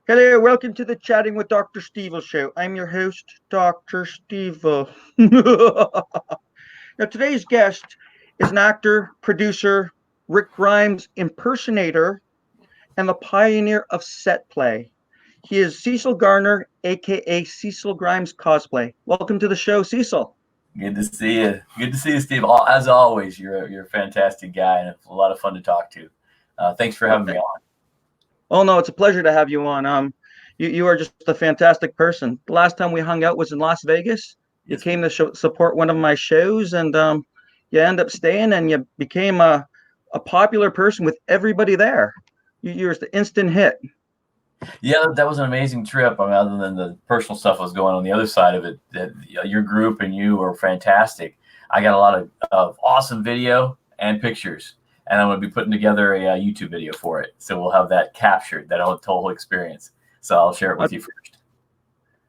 Hello, welcome to the Chatting with Dr. Stevel show. I'm your host, Dr. Stevel. Now, today's guest is an actor, producer, Rick Grimes impersonator, and the pioneer of set play. He is Cecil Garner, aka Cecil Grimes Cosplay. Welcome to the show, Cecil. Good to see you. Good to see you, Steve. As always, you're a fantastic guy and a lot of fun to talk to. Thanks for having me on. Oh no, it's a pleasure to have you on. You are just a fantastic person. The last time we hung out was in Las Vegas. You Yes, came to support one of my shows, and you end up staying, and you became a popular person with everybody there. You're just an instant hit. yeah, that was an amazing trip. I mean, other than the personal stuff that was going on the other side of it, your group and you were fantastic. I got a lot of awesome video and pictures, and I'm going to be putting together a YouTube video for it. So we'll have that captured, that whole experience. So I'll share it with you first.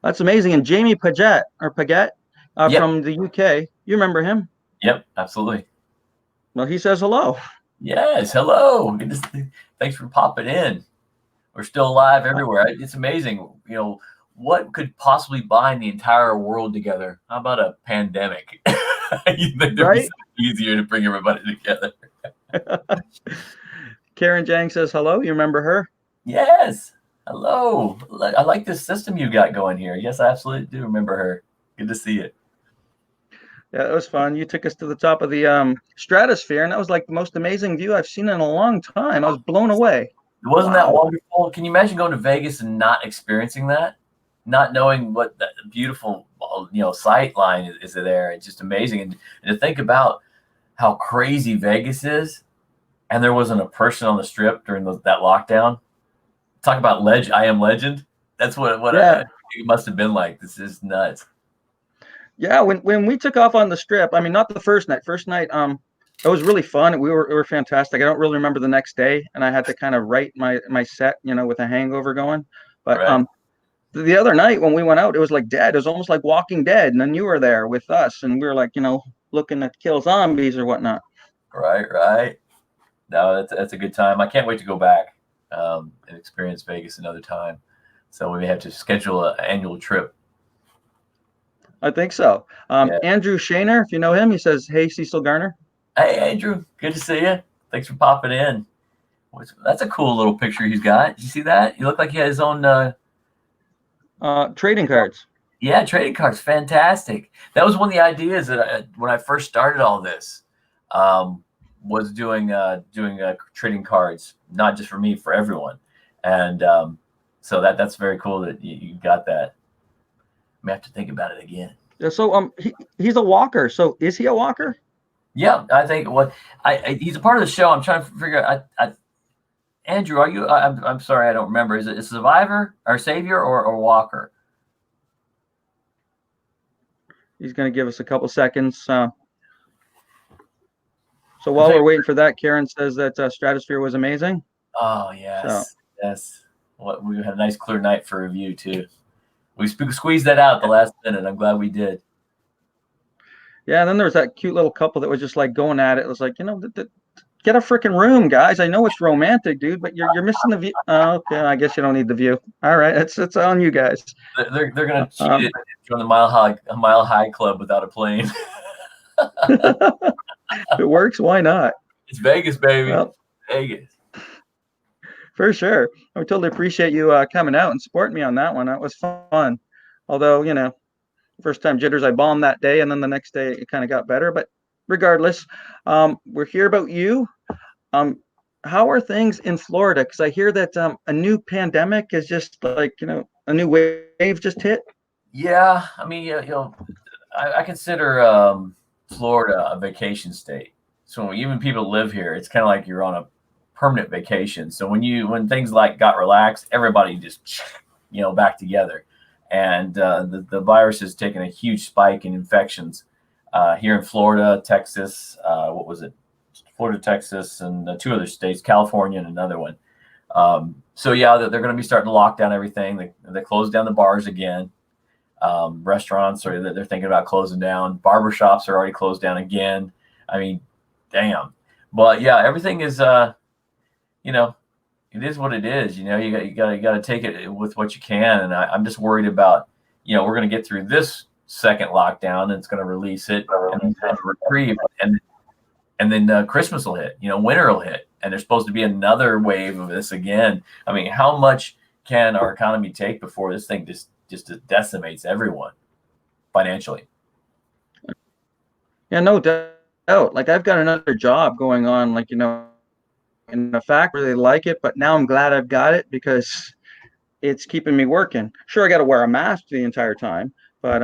That's amazing. And Jamie Paget Yep. from the UK, you remember him? Yep, absolutely. Well, he says hello. Yes, hello. Thanks for popping in. We're still alive everywhere. It's amazing. You know, what could possibly bind the entire world together? How about a pandemic? You think it'd be so easier to bring everybody together? Karen Jang says hello. You remember her? Yes. Hello. I like this system you got going here. Yes, I absolutely do remember her. Good to see you. Yeah, it was fun. You took us to the top of the stratosphere, and that was like the most amazing view I've seen in a long time. I was blown away. Wasn't that wonderful? Can you imagine going to Vegas and not experiencing that? Not knowing what the beautiful, sight line is there. It's just amazing. And to think about how crazy Vegas is, and there wasn't a person on the strip during that lockdown. Talk about I am legend. That's what it must have been like. This is nuts. Yeah, when we took off on the strip, I mean, not the first night. First night, it was really fun. It were fantastic. I don't really remember the next day, and I had to kind of write my set, with a hangover going. But Right. The other night when we went out, it was like dead. It was almost like Walking Dead, and then you were there with us, and we were like, looking to kill zombies or whatnot. Right. No, that's a good time. I can't wait to go back and experience Vegas another time. So we may have to schedule an annual trip. I think so. Yeah. Andrew Shaner, if you know him, he says, "Hey, Cecil Garner." Hey, Andrew, good to see you. Thanks for popping in. That's a cool little picture he's got. Did you see that? He looked like he had his own trading cards. Yeah, trading cards, fantastic. That was one of the ideas that when I first started all this, was doing trading cards, not just for me, for everyone. And so that's very cool that you got that. I may have to think about it again. Yeah, so he's a walker. So is he a walker? Yeah, I think he's a part of the show. I'm trying to figure out. Andrew, are you? I'm sorry, I don't remember. Is it a survivor or savior or walker? He's going to give us a couple seconds. So while we're waiting for that, Karen says that Stratosphere was amazing. Oh yes, yes. Well, we had a nice clear night for review too. We squeezed that out at the last minute. I'm glad we did. Yeah, and then there was that cute little couple that was just like going at it. It was like, get a freaking room, guys. I know it's romantic, dude, but you're missing the view. Okay, I guess you don't need the view. All right, it's on you guys. They're gonna cheat it, join the Mile High Club without a plane. If it works, why not? It's Vegas, baby. Well, Vegas. For sure. I totally appreciate you coming out and supporting me on that one. That was fun. Although, first time jitters, I bombed that day, and then the next day it kind of got better. But regardless, we're here about you. How are things in Florida? Because I hear that a new pandemic is just like, a new wave just hit. Yeah, I mean, I consider Florida a vacation state. So even people live here, it's kind of like you're on a permanent vacation. So when things like got relaxed, everybody just back together, and the virus has taken a huge spike in infections here in Florida, Texas. What was it? Florida, Texas, and two other states, California, and another one. So yeah, they're going to be starting to lock down everything. They closed down the bars again. Restaurants they're thinking about closing down. Barbershops are already closed down again. I mean, damn. But yeah, everything is it is what it is. You got to take it with what you can. And I'm just worried about, we're going to get through this second lockdown, and it's going to release it and then have a reprieve, and then Christmas will hit. Winter will hit, and there's supposed to be another wave of this again. I mean, how much can our economy take before this thing just decimates everyone financially? Yeah, no doubt. Like I've got another job going on, like, in a factory, really like it, but now I'm glad I've got it because it's keeping me working. Sure, I got to wear a mask the entire time, but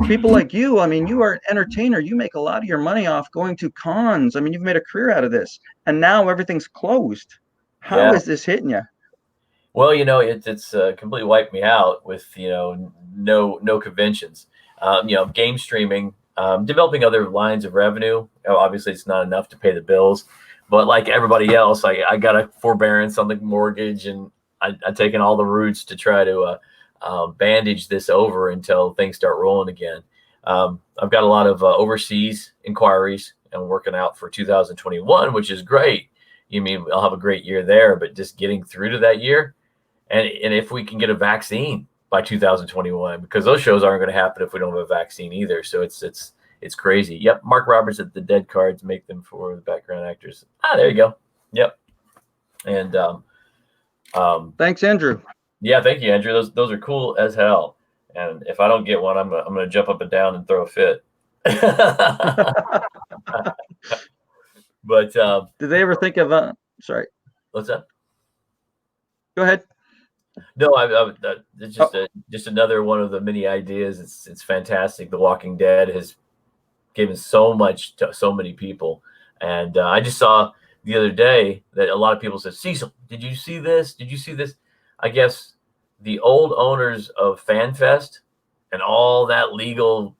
people like you, I mean, you are an entertainer. You make a lot of your money off going to cons. I mean, you've made a career out of this, and now everything's closed. How Yeah. is this hitting you? Well, it's completely wiped me out with no conventions. Game streaming, developing other lines of revenue. Obviously, it's not enough to pay the bills, but like everybody else, I got a forbearance on the mortgage, and I've taken all the routes to try to bandage this over until things start rolling again. I've got a lot of overseas inquiries and working out for 2021, which is great. You mean I'll have a great year there, but just getting through to that year, and if we can get a vaccine by 2021, because those shows aren't going to happen if we don't have a vaccine either. So it's crazy. Yep, Mark Roberts at the dead cards make them for the background actors. There you go. Yep. And Thanks, Andrew. yeah, thank you, Andrew. Those are cool as hell. And if I don't get one, I'm gonna jump up and down and throw a fit. But Did they ever think of sorry, what's that? go ahead. No, it's just another one of the many ideas. It's fantastic. The Walking Dead has given so much to so many people, and I just saw the other day that a lot of people said, "Cecil, did you see this? Did you see this?" I guess the old owners of FanFest and all that legal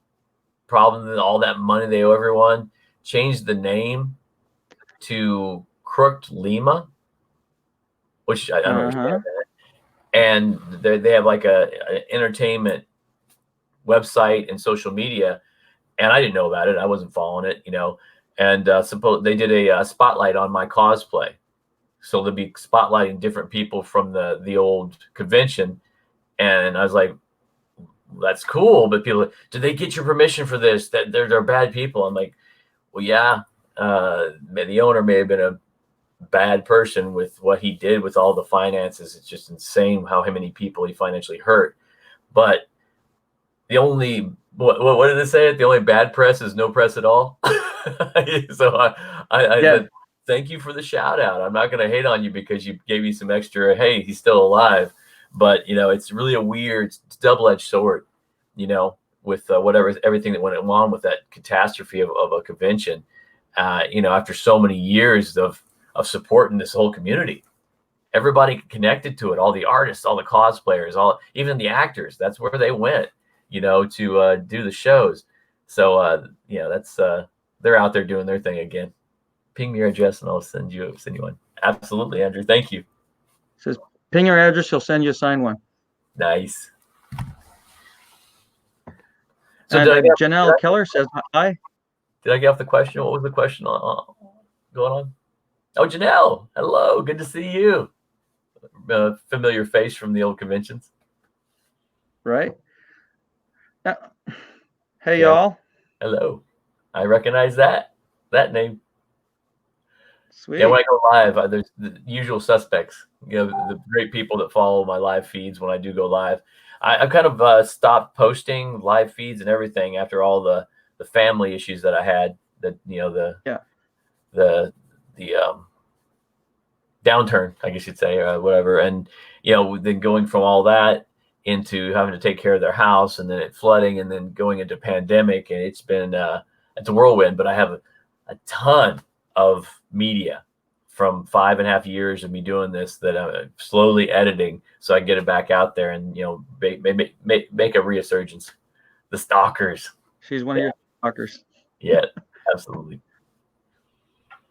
problems and all that money they owe everyone changed the name to Crooked Lima, which I don't understand that. And they have like a entertainment website and social media, and I didn't know about it. I wasn't following it, And suppose they did a spotlight on my cosplay, so they'll be spotlighting different people from the old convention, and I was like, "That's cool," but people, did they get your permission for this? That they're bad people. I'm like, well, yeah, the owner may have been a bad person with what he did with all the finances. It's just insane how many people he financially hurt. But the only what did they say? The only bad press is no press at all. So I Yeah. said, thank you for the shout out. I'm not going to hate on you because you gave me some extra. Hey, he's still alive. But it's really a weird double-edged sword. With everything that went along with that catastrophe of a convention. After so many years of supporting this whole community, everybody connected to it, all the artists, all the cosplayers, even the actors, that's where they went, to do the shows. So that's they're out there doing their thing again. Ping me your address and I'll send you one. Absolutely, Andrew. Thank you. It says ping your address, he'll send you a signed one. Nice. So Janelle Keller says hi. Did I get off the question? What was the question going on? Oh, Janelle, hello. Good to see you. Familiar face from the old conventions. Right. Hey, y'all. Hello. I recognize that name. Sweet. Yeah, when I go live, there's the usual suspects. The great people that follow my live feeds when I do go live. I've kind of stopped posting live feeds and everything after all the family issues that I had. The downturn, I guess you'd say, or whatever. And then going from all that into having to take care of their house, and then it flooding, and then going into pandemic, and it's been it's a whirlwind. But I have a ton of media from 5.5 years of me doing this that I'm slowly editing so I can get it back out there and make a resurgence. The stalkers. She's one of your stalkers. Yeah, absolutely.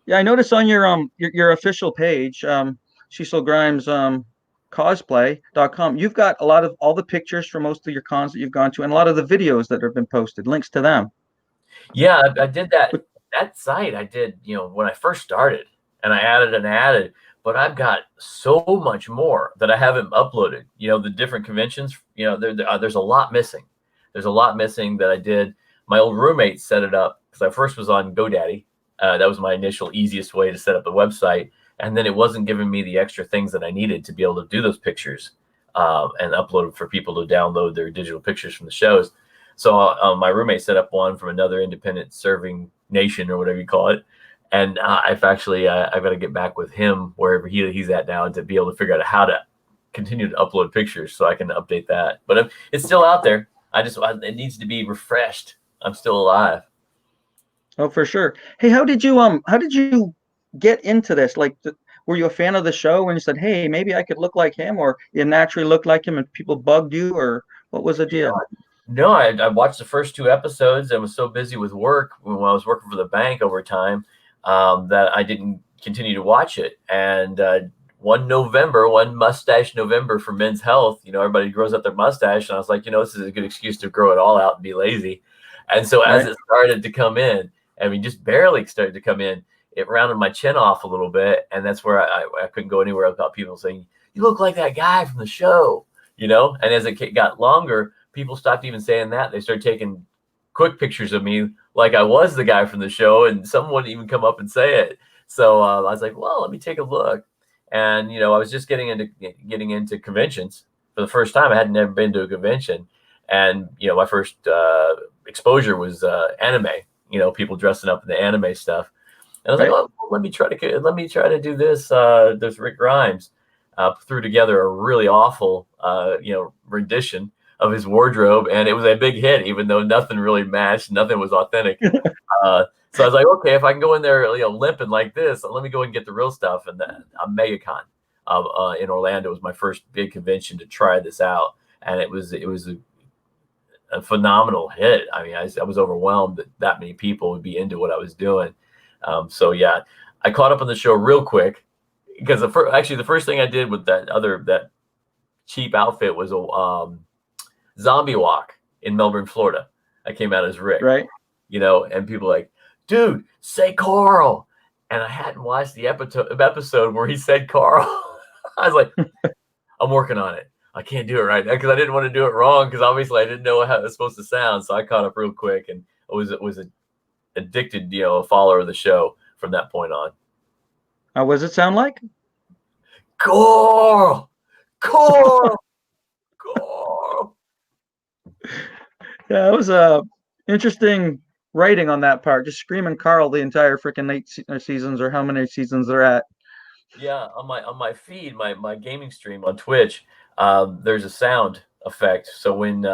Yeah, I noticed on your official page, Cecil Grimes cosplay.com, you've got a lot of all the pictures from most of your cons that you've gone to, and a lot of the videos that have been posted, links to them. Yeah, I did that site. I did, when I first started, and I added, but I've got so much more that I haven't uploaded. The different conventions. There's a lot missing. There's a lot missing that I did. My old roommate set it up because I first was on GoDaddy. That was my initial easiest way to set up the website, and then it wasn't giving me the extra things that I needed to be able to do those pictures and upload for people to download their digital pictures from the shows. So my roommate set up one from another independent serving nation or whatever you call it. And I've got to get back with him wherever he's at now to be able to figure out how to continue to upload pictures so I can update that. But it's still out there. It needs to be refreshed. I'm still alive. Oh, for sure. Hey, how did you get into this? Like, were you a fan of the show when you said, "Hey, maybe I could look like him," or you naturally looked like him and people bugged you, or what was the deal? No, I watched the first 2 episodes and was so busy with work when I was working for the bank over time that I didn't continue to watch it. And one mustache November for Men's Health, everybody grows up their mustache. And I was like, this is a good excuse to grow it all out and be lazy. And so as it started to come in, just barely started to come in, it rounded my chin off a little bit. And that's where I couldn't go anywhere without people saying, "You look like that guy from the show," And as it got longer, people stopped even saying that. They started taking quick pictures of me like I was the guy from the show, and someone wouldn't even come up and say it. So I was like, well, let me take a look. And, I was just getting into conventions for the first time. I had never been to a convention. And, my first exposure was anime, people dressing up in the anime stuff. And I was like, oh, let me try to do this. There's Rick Grimes threw together a really awful, rendition of his wardrobe, and it was a big hit, even though nothing really matched, nothing was authentic. So I was like, okay, if I can go in there, limping like this, let me go and get the real stuff. And then MegaCon in Orlando was my first big convention to try this out, and it was a phenomenal hit. I mean, I was overwhelmed that many people would be into what I was doing. So yeah, I caught up on the show real quick because the first thing I did with that cheap outfit was a zombie walk in Melbourne, Florida. I came out as Rick, right? And people like, dude, say Carl. And I hadn't watched the episode where he said Carl. I was like, I'm working on it. I can't do it right now because I didn't want to do it wrong because obviously I didn't know how it was supposed to sound. So I caught up real quick and was addicted, a follower of the show from that point on. How was it sound like? Carl. Yeah, it was interesting writing on that part. Just screaming Carl the entire freaking 8 seasons or how many seasons they're at. Yeah, on my feed, my gaming stream on Twitch, there's a sound effect. So when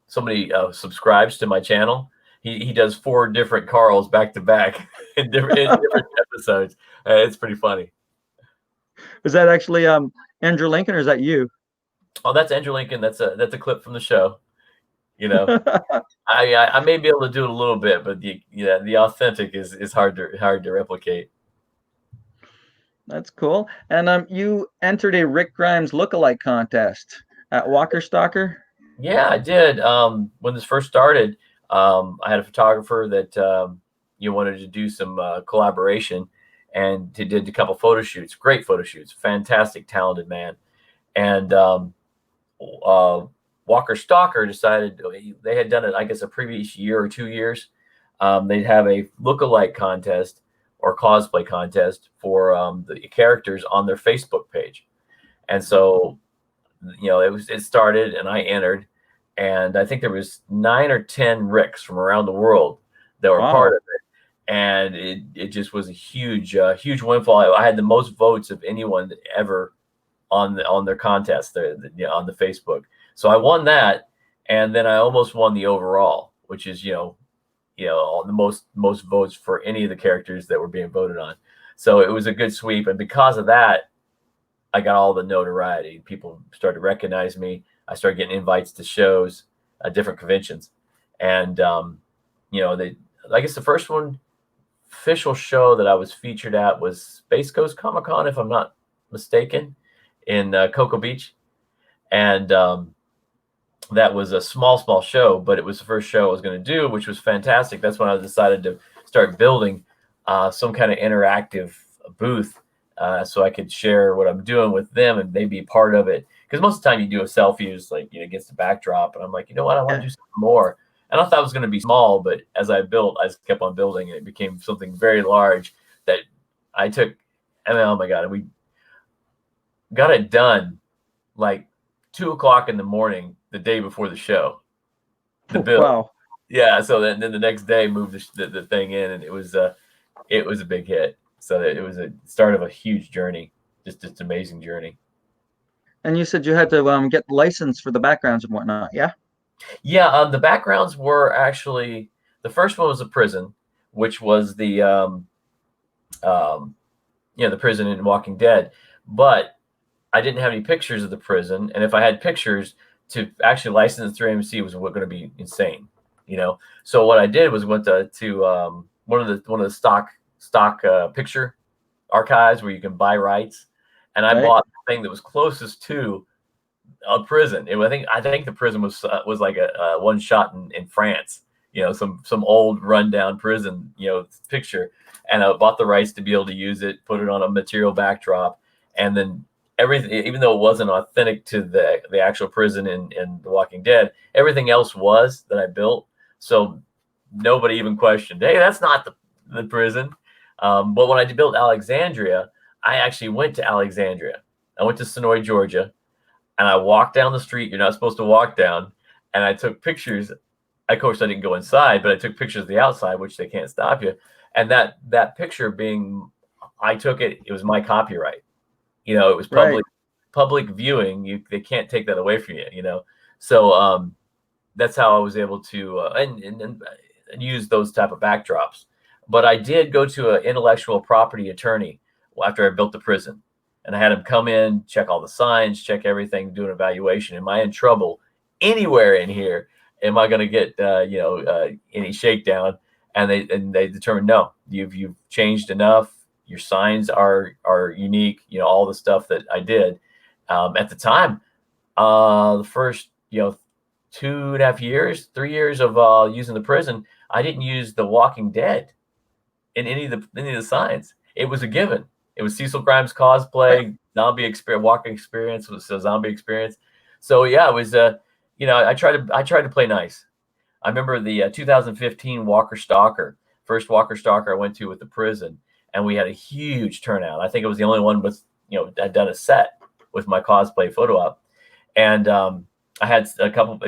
somebody subscribes to my channel, he does 4 different Carls back to back in different episodes. It's pretty funny. Is that actually Andrew Lincoln or is that you? Oh, that's Andrew Lincoln. That's a clip from the show. I may be able to do it a little bit, but the authentic is hard to replicate. That's cool. And you entered a Rick Grimes lookalike contest at Walker Stalker. Yeah, I did. When this first started, I had a photographer that wanted to do some collaboration, and he did a couple photo shoots. Great photo shoots. Fantastic, talented man. And Walker Stalker decided they had done it, I guess, a previous year or 2 years. They'd have a lookalike contest or cosplay contest for the characters on their Facebook page. And so, it started and I entered, and I think there was 9 or 10 Ricks from around the world that were part of it. And it just was a huge windfall. I had the most votes of anyone ever on their contest on the Facebook. So I won that, and then I almost won the overall, which is the most votes for any of the characters that were being voted on. So it was a good sweep, and because of that, I got all the notoriety. People started to recognize me. I started getting invites to shows, different conventions, and I guess the first official show that I was featured at was Space Coast Comic Con, if I'm not mistaken, in Cocoa Beach, and that was a small show, but it was the first show I was going to do, which was fantastic. That's when I decided to start building some kind of interactive booth so I could share what I'm doing with them and they be part of it. Because most of the time you do a selfie, it's like, against the backdrop. And I'm like, you know what? I want to Yeah. do something more. And I thought it was going to be small, but as I built, I just kept on building and it became something very large that I took. I mean, oh my God, we got it done like 2 o'clock in the morning, the day before the show, the Oh, build. wow. Yeah. So then the next day moved the thing in and it was a big hit. So it was a start of a huge journey, just amazing journey. And you said you had to get license for the backgrounds and whatnot. Yeah. Yeah, the backgrounds were actually the first one was a prison, which was um, the prison in Walking Dead. But I didn't have any pictures of the prison, and if I had pictures to actually license it through AMC was going to be insane, you know. So what I did was went to one of the stock picture archives where you can buy rights, and I Right. bought the thing that was closest to a prison. I think the prison was like a one shot in France. Some old rundown prison. Picture, and I bought the rights to be able to use it, put it on a material backdrop, and then everything. Even though it wasn't authentic to the actual prison in The Walking Dead, everything else was that I built. So nobody even questioned, hey, that's not the prison. But when I built Alexandria, I actually went to Alexandria. I went to Sonoy, Georgia, and I walked down the street you're not supposed to walk down, and I took pictures. Of course, I didn't go inside, but I took pictures of the outside, which they can't stop you. And that picture being, I took it. It was my copyright. It was Right. public viewing. They can't take that away from you. So that's how I was able to and use those type of backdrops. But I did go to an intellectual property attorney after I built the prison, and I had him come in, check all the signs, check everything, do an evaluation. Am I in trouble anywhere in here? Am I going to get any shakedown? And they determined no, you've changed enough. Your signs are unique. All the stuff that I did at the time. The first 2.5 years, 3 years of using the prison, I didn't use The Walking Dead in any of the signs. It was a given. It was Cecil Grimes Right. cosplay, zombie experience, walking experience was a zombie experience. So yeah, it was I tried to play nice. I remember the 2015 Walker Stalker, first Walker Stalker I went to with the prison, and we had a huge turnout. I think it was the only one with I'd done a set with my cosplay photo op, and I had a couple,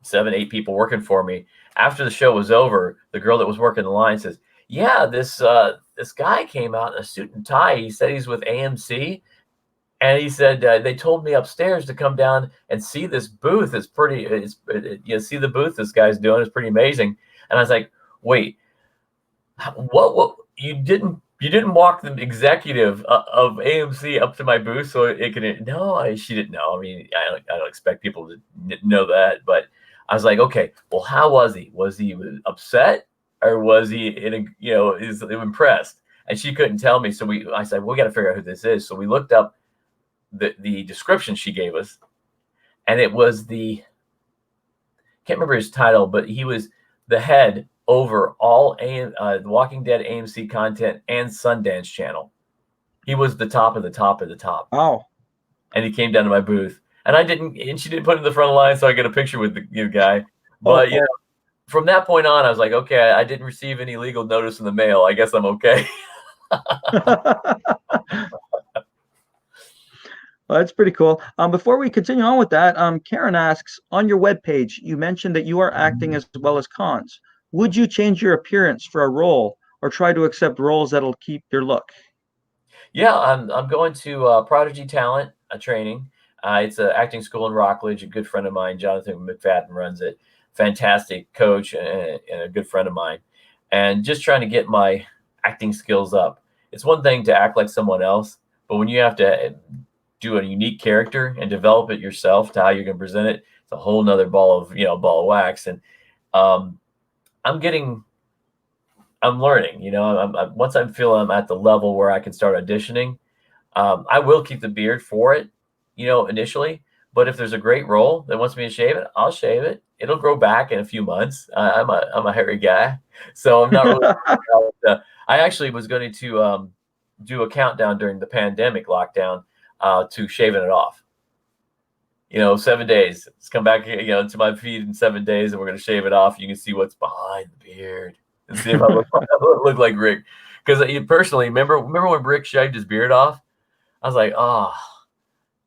7, 8 people working for me. After the show was over, the girl that was working the line says, "Yeah, this guy came out in a suit and tie. He said he's with AMC, and he said they told me upstairs to come down and see this booth. It's pretty. See the booth this guy's doing. It's pretty amazing." And I was like, "Wait, what you didn't walk the executive of AMC up to my booth so it could no, she didn't know. I mean, I don't expect people to know that, but I was like, okay, well, how was he upset, or was he is impressed? And she couldn't tell me, so I said, we got to figure out who this is. So we looked up the description she gave us, and it was can't remember his title, but he was the head over all The Walking Dead AMC content and Sundance Channel. He was the top of the top of the top, Wow. and he came down to my booth, and she didn't put him in the front of the line, so I get a picture with the guy. Oh, But cool. from that point on, I was like, okay, I didn't receive any legal notice in the mail. I guess I'm okay. Well, that's pretty cool. Before we continue on with that, Karen asks, on your webpage, you mentioned that you are acting as well as cons. Would you change your appearance for a role or try to accept roles that'll keep your look? Yeah, I'm going to Prodigy Talent training. It's an acting school in Rockledge. A good friend of mine, Jonathan McFadden, runs it. Fantastic coach and a good friend of mine. And just trying to get my acting skills up. It's one thing to act like someone else, but when you have to do a unique character and develop it yourself to how you're going to present it, it's a whole nother ball of wax. And um, I'm getting I'm learning. Once I feel I'm at the level where I can start auditioning, I will keep the beard for it, initially. But if there's a great role that wants me to shave it, I'll shave it. It'll grow back in a few months. I'm a hairy guy, so I'm not really. I actually was going to do a countdown during the pandemic lockdown to shaving it off. 7 days. Let's come back, to my feed in 7 days, and we're gonna shave it off. You can see what's behind the beard and see if I look like Rick. Because personally, remember when Rick shaved his beard off? I was like, oh,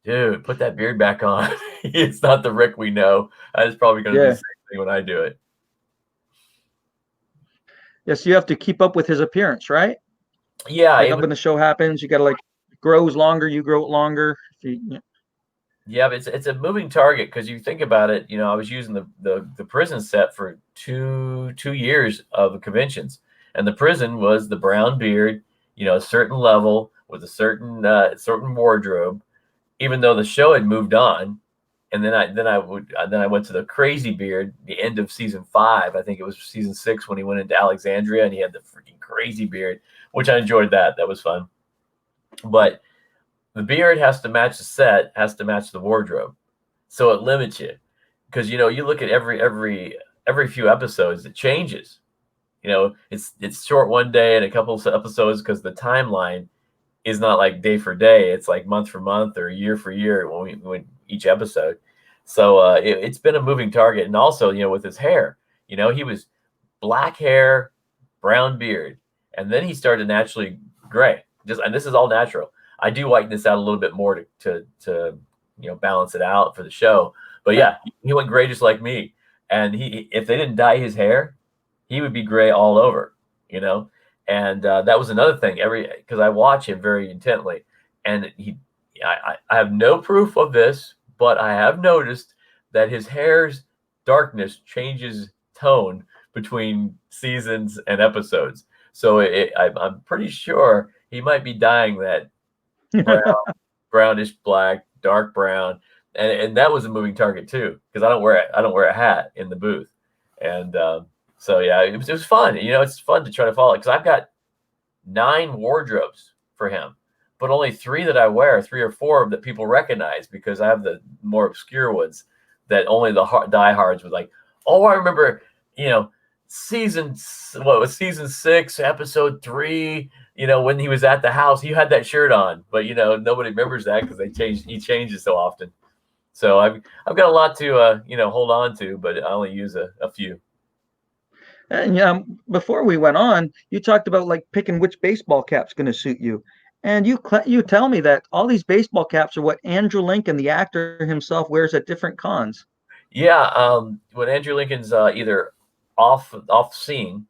dude, put that beard back on. It's not the Rick we know. It's probably gonna be the same thing when I do it. Yes, you have to keep up with his appearance, right? Yeah, Like when the show happens, you got to like grows longer, you grow it longer. Yeah, but it's a moving target because you think about it. I was using the prison set for two years of conventions, and the prison was the brown beard, a certain level with a certain wardrobe. Even though the show had moved on, and then I went to the crazy beard, the end of season 5. I think it was season 6 when he went into Alexandria and he had the freaking crazy beard, which I enjoyed that. That was fun, but the beard has to match the set, has to match the wardrobe. So it limits you because, you look at every few episodes, it changes. It's short one day and a couple of episodes because the timeline is not like day for day. It's like month for month or year for year when each episode. So it's been a moving target. And also, with his hair, he was black hair, brown beard, and then he started naturally gray. And this is all natural. I do whiten this out a little bit more to balance it out for the show. But yeah, he went gray just like me. And if they didn't dye his hair, he would be gray all over. And that was another thing. Because I watch him very intently, and I have no proof of this, but I have noticed that his hair's darkness changes tone between seasons and episodes. So I'm pretty sure he might be dyeing that brown, brownish black, dark brown, and that was a moving target too because I don't wear a hat in the booth, and so yeah, it was fun. It's fun to try to follow because I've got 9 wardrobes for him, but only 3 that I wear, 3 or 4 that people recognize because I have the more obscure ones that only the diehards would like. Oh, I remember, season 6, episode 3. When he was at the house, he had that shirt on, but nobody remembers that because he changes so often. So I've got a lot to hold on to, but I only use a few. And before we went on, you talked about like picking which baseball cap's going to suit you, and you tell me that all these baseball caps are what Andrew Lincoln, the actor himself, wears at different cons. Yeah, when Andrew Lincoln's either off scene,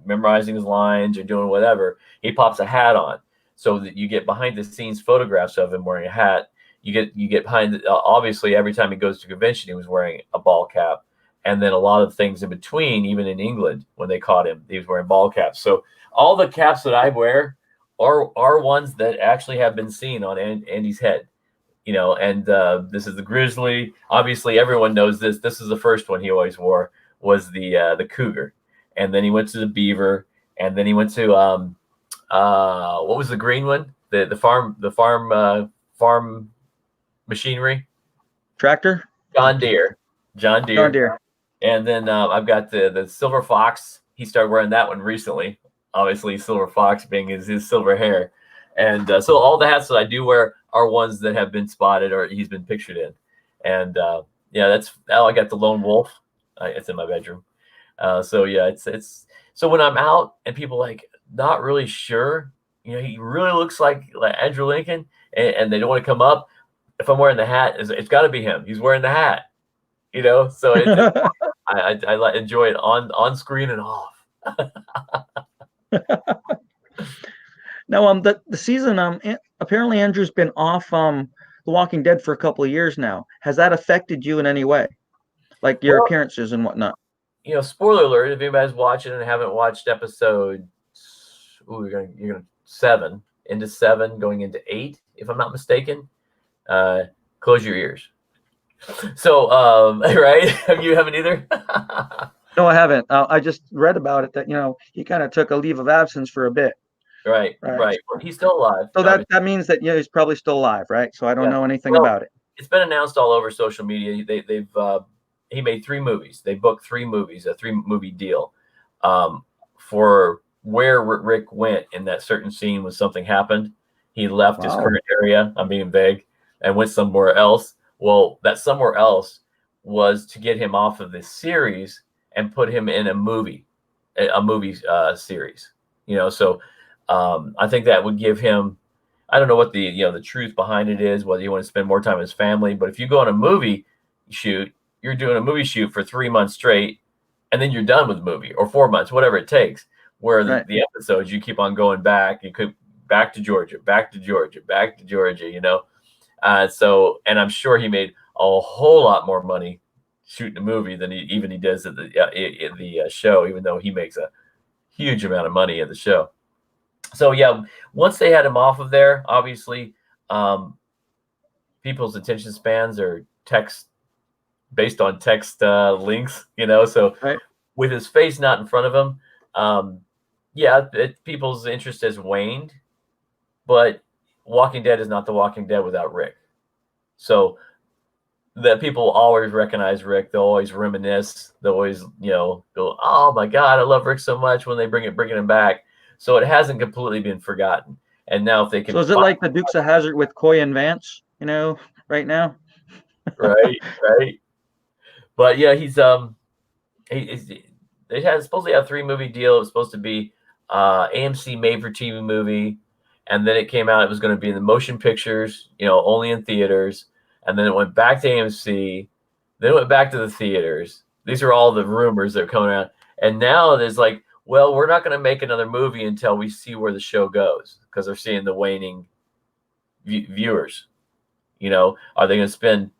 memorizing his lines or doing whatever, he pops a hat on, so that you get behind the scenes photographs of him wearing a hat. You get behind. Obviously, every time he goes to convention, he was wearing a ball cap, and then a lot of things in between. Even in England, when they caught him, he was wearing ball caps. So all the caps that I wear are ones that actually have been seen on Andy's head. And this is the grizzly. Obviously, everyone knows this. This is the first one he always wore was the cougar, and then he went to the beaver, and then he went to what was the green one? The farm machinery. Tractor. John Deere. John Deere. And then I've got the silver fox. He started wearing that one recently. Obviously, silver fox being his silver hair. And so all the hats that I do wear are ones that have been spotted or he's been pictured in. And yeah, that's how I got the lone wolf. It's in my bedroom. So yeah, it's so when I'm out and people like not really sure, he really looks like Andrew Lincoln, and they don't want to come up. If I'm wearing the hat, it's got to be him. He's wearing the hat. So I enjoy it on screen and off. Now, the season, apparently Andrew's been off The Walking Dead for a couple of years now. Has that affected you in any way, like your appearances and whatnot? Spoiler alert: if anybody's watching and haven't watched episode, you're gonna 7 into 7, going into 8, if I'm not mistaken. Close your ears. So, right? You haven't either. No, I haven't. I just read about it that he kind of took a leave of absence for a bit. Right. Well, he's still alive. So that means that he's probably still alive, right? So I don't know anything about it. It's been announced all over social media. He made 3 movies. They booked 3 movies, a 3-movie deal, for where Rick went in that certain scene when something happened. He left his Wow. current area. I'm being vague, and went somewhere else. Well, that somewhere else was to get him off of this series and put him in a movie series. So I think that would give him. I don't know what the truth behind it is, whether you want to spend more time with his family. But if you go on a movie shoot, you're doing a movie shoot for 3 months straight, and then you're done with the movie, or 4 months, whatever it takes. Where Right. the episodes, you keep on going back. You could back to Georgia, back to Georgia, back to Georgia. So, and I'm sure he made a whole lot more money shooting a movie than he does at the show, even though he makes a huge amount of money at the show. So yeah, once they had him off of there, obviously, um, people's attention spans are text based on text links. So Right. with his face not in front of him, yeah, people's interest has waned. But Walking Dead is not The Walking Dead without Rick. So that people always recognize Rick. They'll always reminisce. They'll always, go, "Oh my God, I love Rick so much" when they bringing him back. So it hasn't completely been forgotten. And now if they So can is it find like the Dukes of Hazzard with Coy and Vance? Right now. right, right. But yeah, he's they had supposedly a 3 movie deal. It was supposed to be AMC made for TV movie, and then it came out it was going to be in the motion pictures, only in theaters, and then it went back to AMC, then it went back to the theaters. These are all the rumors that are coming out, and now there's like, well, we're not going to make another movie until we see where the show goes because they're seeing the waning viewers. Are they going to spend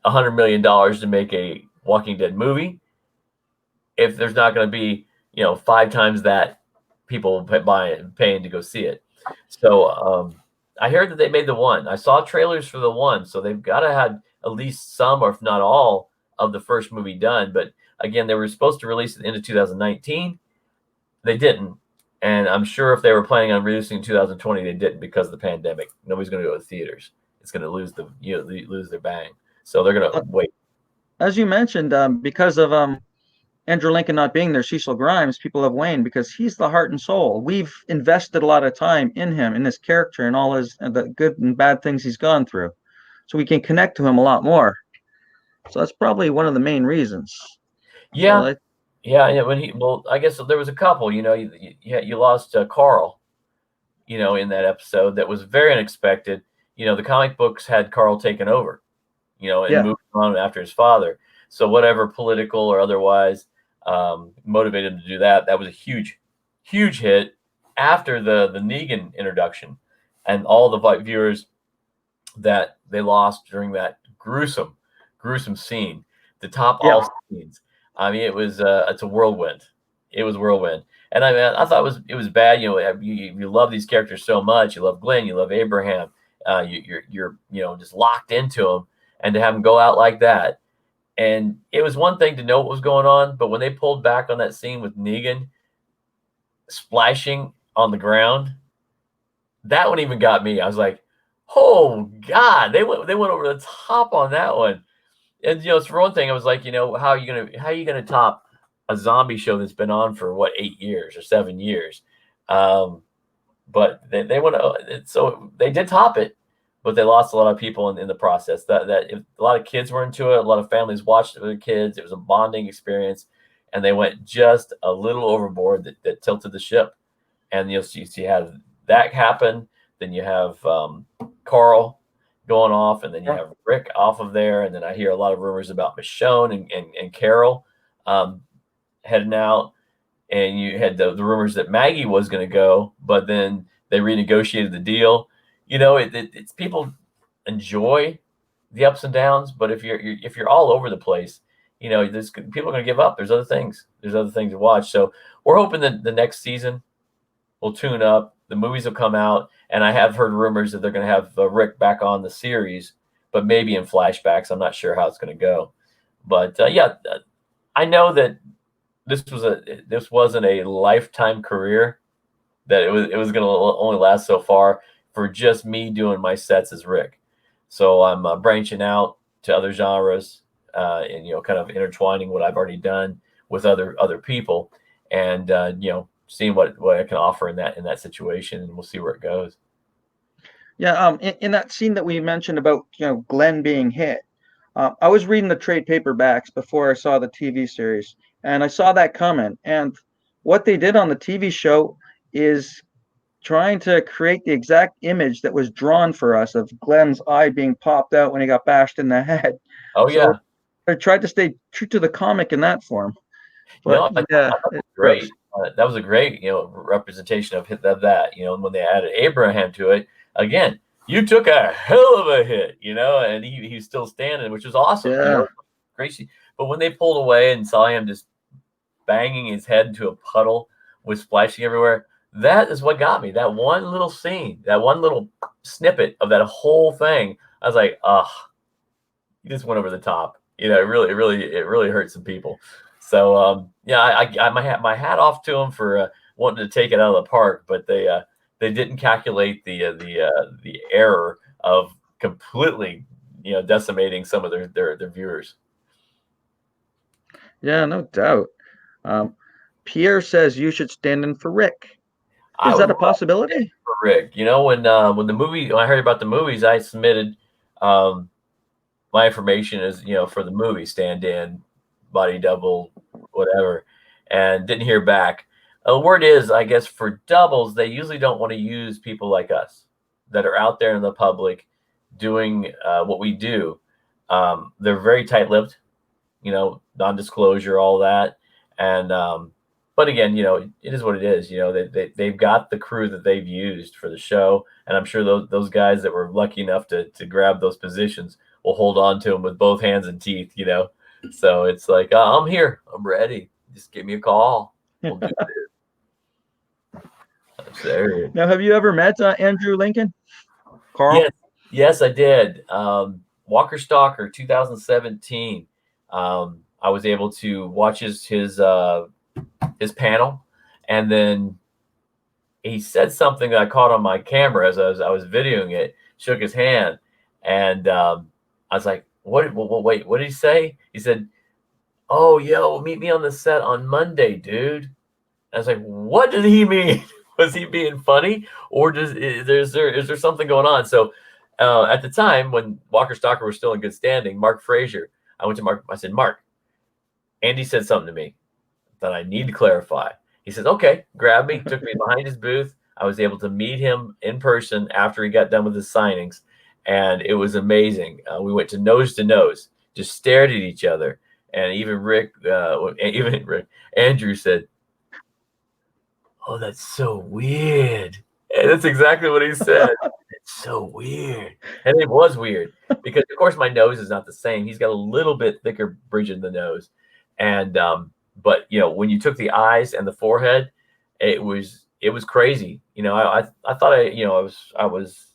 $100 million to make a Walking Dead movie if there's not going to be 5 times that people paying to go see it? So I heard that they made the one. I saw trailers for the one, so they've got to have at least some, or if not all, of the first movie done. But again, they were supposed to release it into 2019. They didn't, and I'm sure if they were planning on releasing in 2020, they didn't because of the pandemic. Nobody's going to go to theaters. It's going to lose their bang. So they're going to Uh, wait. As you mentioned, because of Andrew Lincoln not being there, Cecil Grimes, people have waned because he's the heart and soul. We've invested a lot of time in him, in his character, and all his the good and bad things he's gone through, so we can connect to him a lot more. So that's probably one of the main reasons. So Yeah, yeah. I guess there was a couple. You lost Carl. In that episode that was very unexpected. The comic books had Carl taken over. And yeah, moved on after his father. So whatever political or otherwise motivated him to do that, that was a huge, huge hit after the Negan introduction, and all the viewers that they lost during that gruesome, gruesome scene, to top yeah, all scenes. I mean, it's a whirlwind. It was whirlwind, and I thought it was bad. You love these characters so much. You love Glenn. You love Abraham. You're just locked into them, and to have them go out like that. And it was one thing to know what was going on, but when they pulled back on that scene with Negan splashing on the ground, that one even got me. I was like, "Oh God!" They went over the top on that one. And it's for one thing, I was like, how are you gonna top a zombie show that's been on for what, 8 years or 7 years? Um, but they went, so they did top it, but they lost a lot of people in the process. That if a lot of kids were into it, a lot of families watched it with their kids. It was a bonding experience, and they went just a little overboard that tilted the ship. And you have that happen. Then you have Carl going off, and then you yeah, have Rick off of there, and then I hear a lot of rumors about Michonne and Carol um, heading out, and you had the rumors that Maggie was going to go, but then they renegotiated the deal. It's people enjoy the ups and downs, but if you're all over the place, there's people are going to give up. There's other things. There's other things to watch. So we're hoping that the next season will tune up. The movies will come out, and I have heard rumors that they're going to have Rick back on the series, but maybe in flashbacks. I'm not sure how it's going to go, but yeah, I know that this wasn't a lifetime career. That it was going to only last so far for just me doing my sets as Rick. So I'm branching out to other genres, and kind of intertwining what I've already done with other people, and seeing what I can offer in that situation, and we'll see where it goes. Yeah, in that scene that we mentioned about, Glenn being hit, I was reading the trade paperbacks before I saw the TV series, and I saw that comment. And what they did on the TV show is trying to create the exact image that was drawn for us of Glenn's eye being popped out when he got bashed in the head. Oh So yeah. I tried to stay true to the comic in that form. But I yeah, thought that was it's gross. great. That was a great, representation of that. And when they added Abraham to it, again, you took a hell of a hit, and he's still standing, which was awesome. Yeah. Crazy. But when they pulled away and saw him just banging his head into a puddle with splashing everywhere, that is what got me. That one little scene, that one little snippet of that whole thing, I was like, oh, you just went over the top. It really hurt some people. So yeah, my hat off to them for wanting to take it out of the park, but they didn't calculate the error of completely decimating some of their viewers. Yeah, no doubt. Um, Pierre says you should stand in for Rick. I Is would that a love possibility? for Rick. When I heard about the movies, I submitted um, my information as for the movie stand in, body double, whatever, and didn't hear back. The word is, I guess, for doubles, they usually don't want to use people like us that are out there in the public doing what we do. They're very tight-lipped, non-disclosure, all that, and but again, it is what it is. They've got the crew that they've used for the show, and I'm sure those guys that were lucky enough to grab those positions will hold on to them with both hands and teeth. So it's like, I'm here, I'm ready. Just give me a call. We'll do this. There. Now, have you ever met Andrew Lincoln? Yes, Carl? yes, I did. Walker Stalker, 2017. I was able to watch his panel, and then he said something that I caught on my camera as I was videoing it. Shook his hand, and I was like, "What? Wait, what did he say?" He said, "Oh, yo, meet me on the set on Monday, dude." I was like, "What did he mean? Was he being funny, or is there something going on?" So, at the time when Walker Stalker was still in good standing, Mark Frazier, I went to Mark. I said, "Mark, Andy said something to me that I need to clarify." He says, "Okay," grabbed me, took me behind his booth. I was able to meet him in person after he got done with his signings, and it was amazing. We went to nose, just stared at each other, and even Rick, Andrew said, "Oh, that's so weird." And that's exactly what he said. It's so weird, and it was weird because, of course, my nose is not the same. He's got a little bit thicker bridge in the nose, and but when you took the eyes and the forehead, it was crazy. I thought I was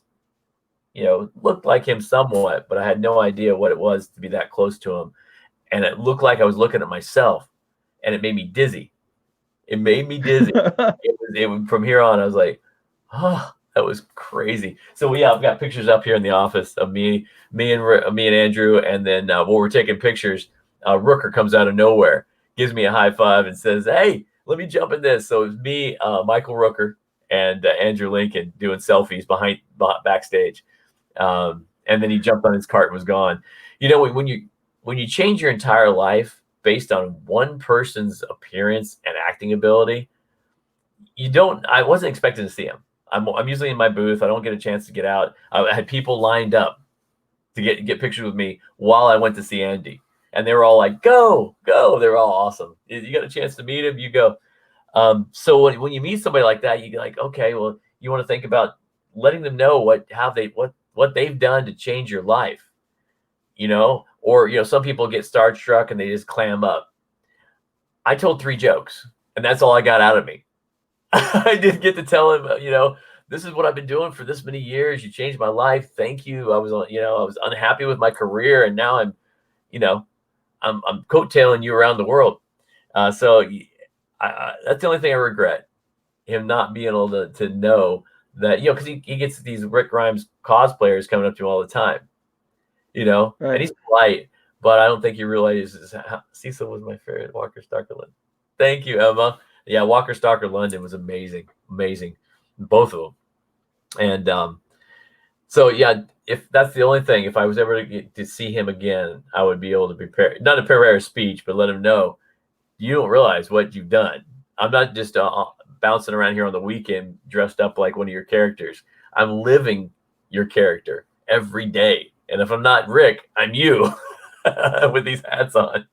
looked like him somewhat, but I had no idea what it was to be that close to him, and it looked like I was looking at myself, and it made me dizzy. It made me dizzy. It was from here on. I was like, oh, that was crazy. So yeah, I've got pictures up here in the office of me and Andrew, and then while we're taking pictures, Rooker comes out of nowhere, gives me a high five, and says, "Hey, let me jump in this." So it was me, Michael Rooker, and Andrew Lincoln doing selfies backstage, and then he jumped on his cart and was gone. When you change your entire life based on one person's appearance and acting ability, I wasn't expecting to see him. I'm usually in my booth. I don't get a chance to get out. I had people lined up to get pictures with me while I went to see Andy, and they were all like, "Go, go!" They were all awesome. You got a chance to meet him, you go. So when you meet somebody like that, you're like, okay, well, you want to think about letting them know what they've done to change your life, or some people get starstruck and they just clam up. I told 3 jokes, and that's all I got out of me. I didn't get to tell him, this is what I've been doing for this many years. You changed my life. Thank you. I was unhappy with my career, and now I'm coattailing you around the world. So that's the only thing I regret, him not being able to know that, because he gets these Rick Grimes cosplayers coming up to him all the time, and Right. he's polite, but I don't think he realizes how Cecil was my favorite Walker Starkerland. Thank you, Emma. Yeah, Walker Stalker London was amazing, amazing, both of them. And so yeah, if that's the only thing, if I was ever to get to see him again, I would be able to prepare, not to prepare a speech, but let him know you don't realize what you've done. I'm not just bouncing around here on the weekend dressed up like one of your characters. I'm living your character every day. And if I'm not Rick, I'm you with these hats on.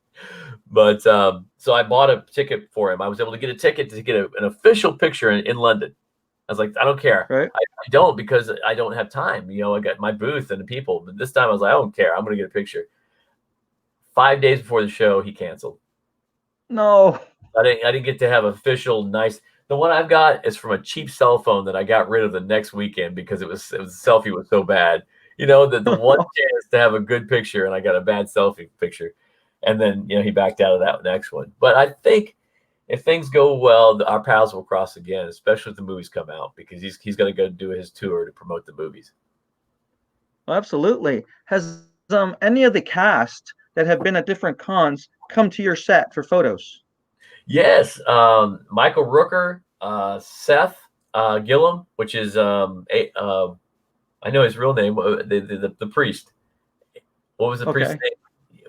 But so I bought a ticket for him. I was able to get a ticket to get an official picture in London. I was like, I don't care. Right. I don't, because I don't have time. You know, I got my booth and the people. But this time I was like, I don't care. I'm going to get a picture. 5 days before the show, he canceled. No. I didn't get to have official nice. The one I've got is from a cheap cell phone that I got rid of the next weekend because it was the selfie was so bad. You know, the one chance to have a good picture, and I got a bad selfie picture. And then, you know, he backed out of that next one. But I think if things go well, our paths will cross again, especially if the movies come out, because he's going to go do his tour to promote the movies. Absolutely. Has any of the cast that have been at different cons come to your set for photos? Yes, Michael Rooker, Seth Gillum, which is I know his real name, the priest. What was the priest's Okay. name?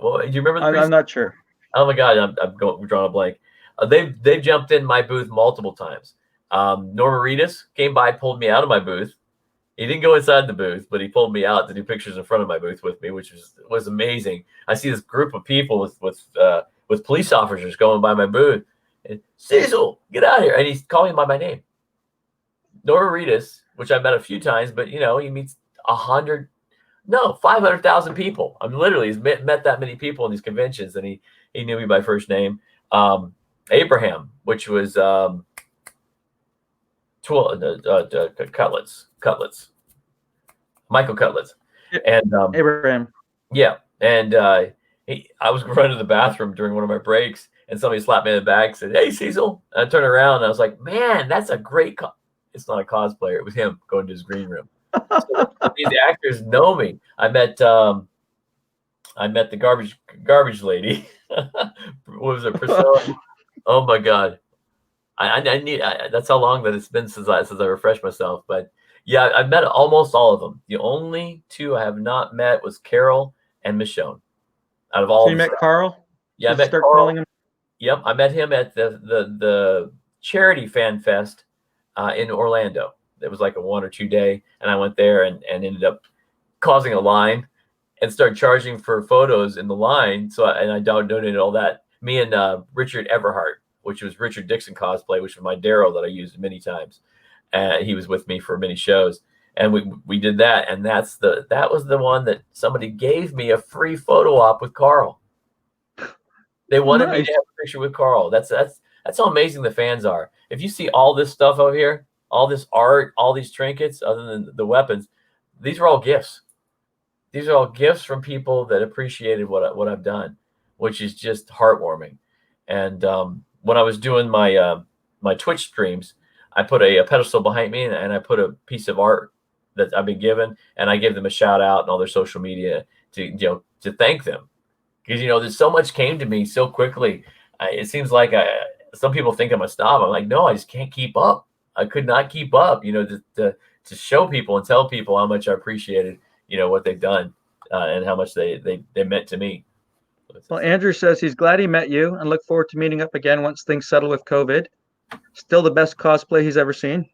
Well, do you remember the I'm priest? not sure. Oh my God, I'm drawing a blank. They've jumped in my booth multiple times. Norma Reedus came by, pulled me out of my booth. He didn't go inside the booth, but he pulled me out to do pictures in front of my booth with me, which was amazing. I see this group of people with police officers going by my booth. And Cecil, get out of here! And he's calling me by my name. Norma Reedus, which I met a few times, but you know, he meets 100, no, 500,000 people. I'm literally he's met that many people in these conventions, and he knew me by first name. Abraham, which was Cutlets, Michael Cutlets, and Abraham. yeah, and I was running to the bathroom during one of my breaks, and somebody slapped me in the back and said, "Hey, Cecil." And I turned around and I was like, "Man, that's a great." It's not a cosplayer; it was him going to his green room. So these actors know me. I met the garbage lady. What was it, Priscilla? Oh my God, I need. That's how long that it's been since I refreshed myself. But yeah, I've met almost all of them. The only two I have not met was Carol and Michonne. Out of So all you the met stuff. Carl? Yeah, I Should met start Carl. calling him. Yep, I met him at the charity fan fest in Orlando. It was like a 1 or 2 day, and I went there and ended up causing a line and started charging for photos in the line. So I donated all that. Me and Richard Everhart, which was Richard Dixon cosplay, which was my Darrow that I used many times. He was with me for many shows, and we did that. And that was the one that somebody gave me a free photo op with Carl. They wanted me Nice. to have a picture with Carl. That's how amazing the fans are. If you see all this stuff over here, all this art, all these trinkets, other than the weapons, these are all gifts. These are all gifts from people that appreciated what I've done, which is just heartwarming. And when I was doing my Twitch streams, I put a pedestal behind me, and I put a piece of art that I've been given, and I gave them a shout out on all their social media to thank them, because there's so much came to me so quickly. It seems like some people think I'm a snob. I'm like, no, I just can't keep up. I could not keep up. To show people and tell people how much I appreciated what they've done and how much they meant to me. Well, Andrew says he's glad he met you and look forward to meeting up again once things settle with COVID. Still the best cosplay he's ever seen.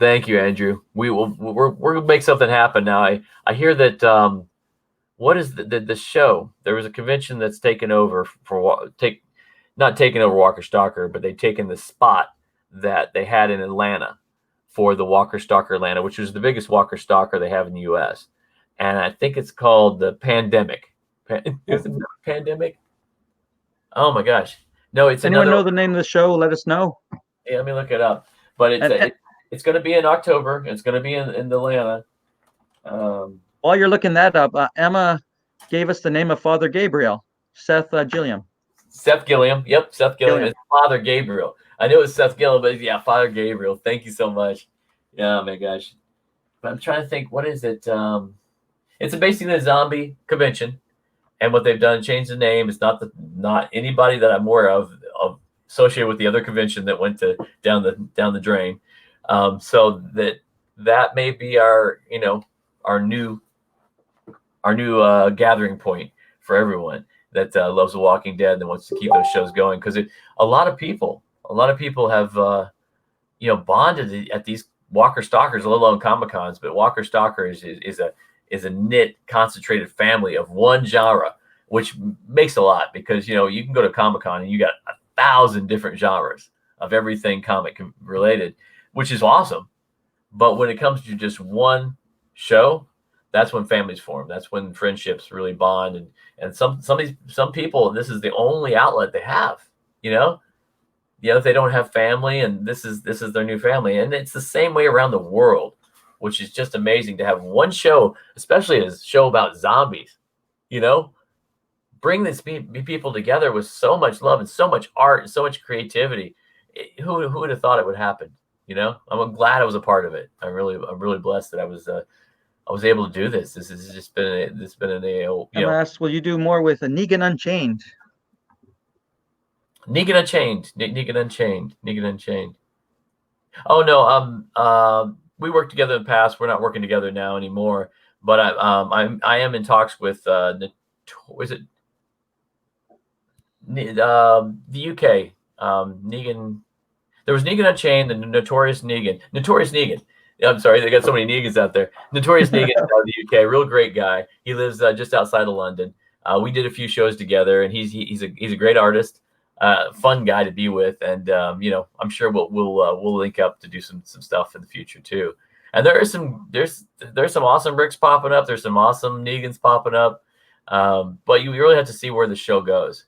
Thank you, Andrew. We're gonna make something happen now. I hear that what is the show? There was a convention that's taken over not taken over Walker Stalker, but they've taken the spot that they had in Atlanta for the Walker Stalker Atlanta, which was the biggest Walker Stalker they have in the U.S. And I think it's called the Pandemic. Is it Pandemic? Oh my gosh! No, it's Anyone another. know the name of the show? Let us know. Yeah, let me look it up. But it's going to be in October. It's going to be in Atlanta. While you're looking that up, Emma gave us the name of Father Gabriel, Seth Gilliam. Seth Gilliam. Yep, Seth Gilliam Gilliam. is Father Gabriel. I knew it was Seth Gilliam, but yeah, Father Gabriel. Thank you so much. Yeah, oh my gosh. But I'm trying to think, what is it? It's basically a zombie convention, and what they've done, changed the name. It's not anybody that I'm aware of associated with the other convention that went to down the drain. So that may be our our new gathering point for everyone that loves The Walking Dead and wants to keep those shows going, because a lot of people have bonded at these Walker Stalkers, let alone Comic Cons. But Walker Stalker is a knit, concentrated family of one genre, which makes a lot, because you can go to Comic Con and you got 1,000 different genres of everything comic related, which is awesome. But when it comes to just one show, that's when families form. That's when friendships really bond. And some people, this is the only outlet they have. If they don't have family, and this is their new family. And it's the same way around the world, which is just amazing to have one show, especially a show about zombies. Bring these people together with so much love and so much art and so much creativity. Who would have thought it would happen? I'm glad I was a part of it. I'm really blessed that I was able to do this. This has just been I'm asked, will you do more with a Negan Unchained? Negan Unchained. Oh no, we worked together in the past. We're not working together now anymore. But I am in talks with is it the UK Negan? There was Negan Unchained, the Notorious Negan. I'm sorry, they got so many Negans out there. Notorious Negan out of the UK, real great guy. He lives just outside of London. We did a few shows together, and he's a great artist, fun guy to be with, and I'm sure we'll link up to do some stuff in the future too. And there's some awesome Ricks popping up. There's some awesome Negans popping up, but you really have to see where the show goes.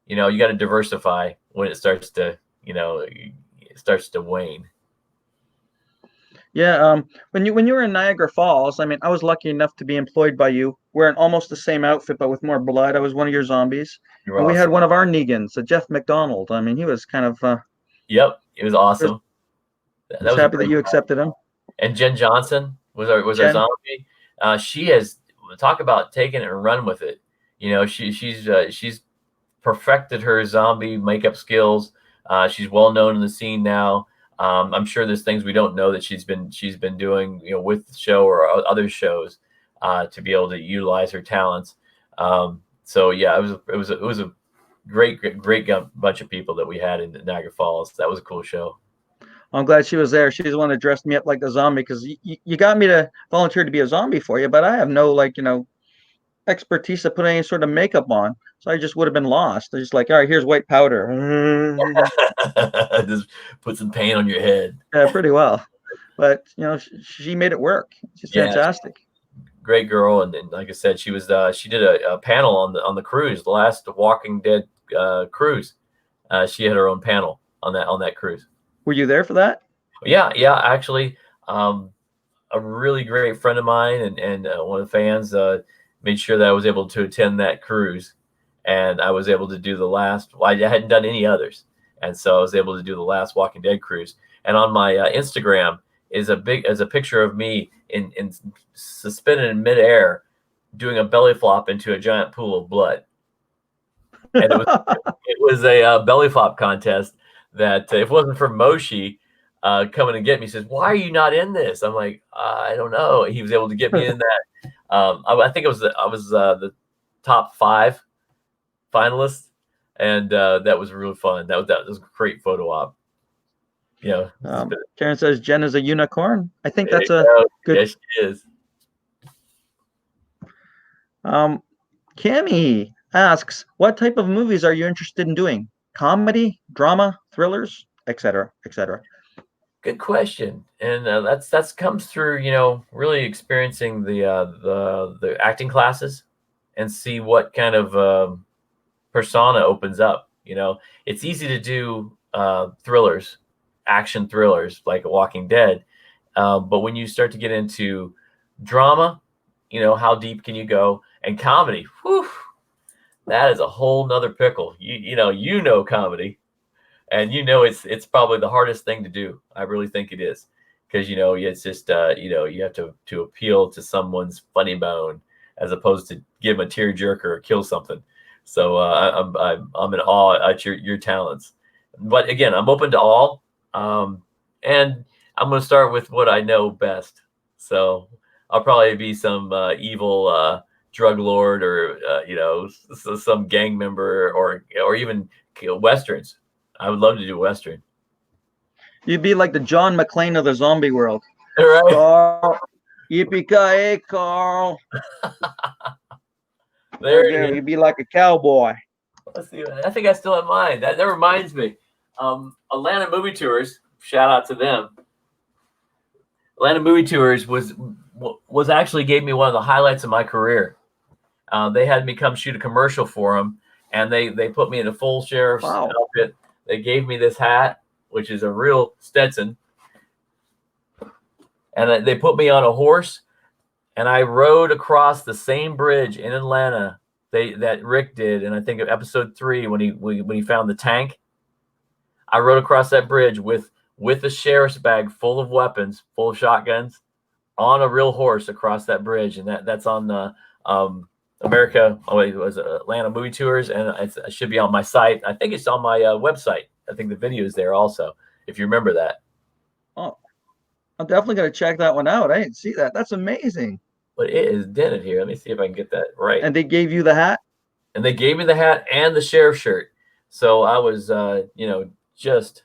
You got to diversify when it starts to wane. Yeah, when you were in Niagara Falls, I was lucky enough to be employed by you, wearing almost the same outfit but with more blood. I was one of your zombies, and we had one of our Negans, Jeff McDonald. He was kind of. Yep, it was awesome. I was happy that you accepted him. And Jen Johnson was our zombie. She has talk about taking it and run with it. She's perfected her zombie makeup skills. She's well known in the scene now. I'm sure there's things we don't know that she's been doing, with the show or other shows, to be able to utilize her talents. So yeah, it was a great bunch of people that we had in Niagara Falls. That was a cool show. I'm glad she was there. She's the one that dressed me up like the zombie, because you got me to volunteer to be a zombie for you, but I have no expertise to put any sort of makeup on, so I just would have been lost. I just all right, here's white powder. Just put some paint on your head. Yeah, pretty well. But she made it work. She's fantastic. Great girl, and like I said, she did a panel on the cruise, the last Walking Dead cruise. She had her own panel on that cruise. Were you there for that? Yeah, actually, a really great friend of mine and one of the fans made sure that I was able to attend that cruise, and I was able to do the last. I hadn't done any others, and so I was able to do the last Walking Dead cruise. And on my Instagram is a picture of me in suspended in midair, doing a belly flop into a giant pool of blood. And it was a belly flop contest that if it wasn't for Moshi coming to get me, he says, "Why are you not in this?" I'm like, I don't know. He was able to get me in that. I think I was the top 5 finalists, and that was really fun. That was a great photo op. Karen says Jen is a unicorn. I think that's a good. Yes, she is. Cami asks, what type of movies are you interested in doing? Comedy, drama, thrillers, etc., etc. Good question, and that's comes through really experiencing the acting classes, and see what kind of persona opens up. It's easy to do thrillers, action thrillers like Walking Dead, but when you start to get into drama, how deep can you go? And comedy, whew, that is a whole nother pickle. Comedy. And it's probably the hardest thing to do. I really think it is, because it's just you have to appeal to someone's funny bone as opposed to give them a tearjerker or kill something. So I'm in awe at your talents. But again, I'm open to all. And I'm going to start with what I know best. So I'll probably be some evil drug lord, or some gang member, or even westerns. I would love to do western. You'd be like the John McClane of the zombie world. Right? Carl, yippee-ki-yay, Carl. There it Okay, is. you'd be like a cowboy. Let's see. I think I still have mine. That reminds me. Atlanta Movie Tours. Shout out to them. Atlanta Movie Tours was actually gave me one of the highlights of my career. They had me come shoot a commercial for them, and they put me in a full sheriff's Wow. outfit. They gave me this hat, which is a real Stetson, and they put me on a horse, and I rode across the same bridge in Atlanta that Rick did, and I think of episode 3 when he found the tank. I rode across that bridge with a sheriff's bag full of weapons, full of shotguns, on a real horse across that bridge, and that's on the America. Oh, it was Atlanta Movie Tours, and it should be on my site. I think it's on my website. I think the video is there also, if you remember that. Oh, I'm definitely gonna check that one out. I didn't see that. That's amazing. But it is dented here. Let me see if I can get that right. And they gave you the hat? And they gave me the hat and the sheriff shirt, so I was, just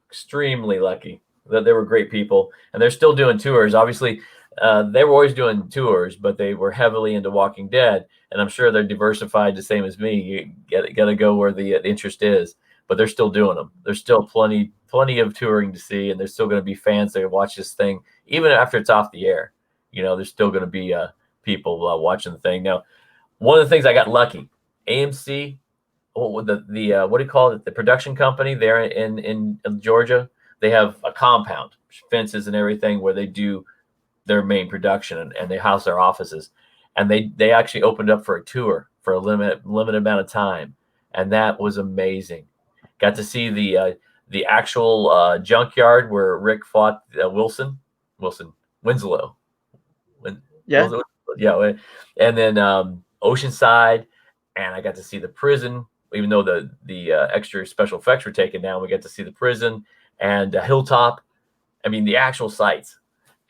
extremely lucky. That they were great people, and they're still doing tours. Obviously, they were always doing tours, but they were heavily into Walking Dead, and I'm sure they're diversified the same as me. You got to go where the interest is, but they're still doing them. There's still plenty of touring to see, and there's still going to be fans that watch this thing even after it's off the air. There's still going to be people watching the thing. Now, one of the things I got lucky, AMC, what do you call it? The production company there in Georgia. They have a compound, fences and everything, where they do their main production, and they house their offices. And they actually opened up for a tour for a limited amount of time, and that was amazing. Got to see the actual junkyard where Rick fought Winslow. Yeah. Yeah, and then Oceanside, and I got to see the prison. Even though the extra special effects were taken down, we got to see the prison and Hilltop. I mean, the actual sites.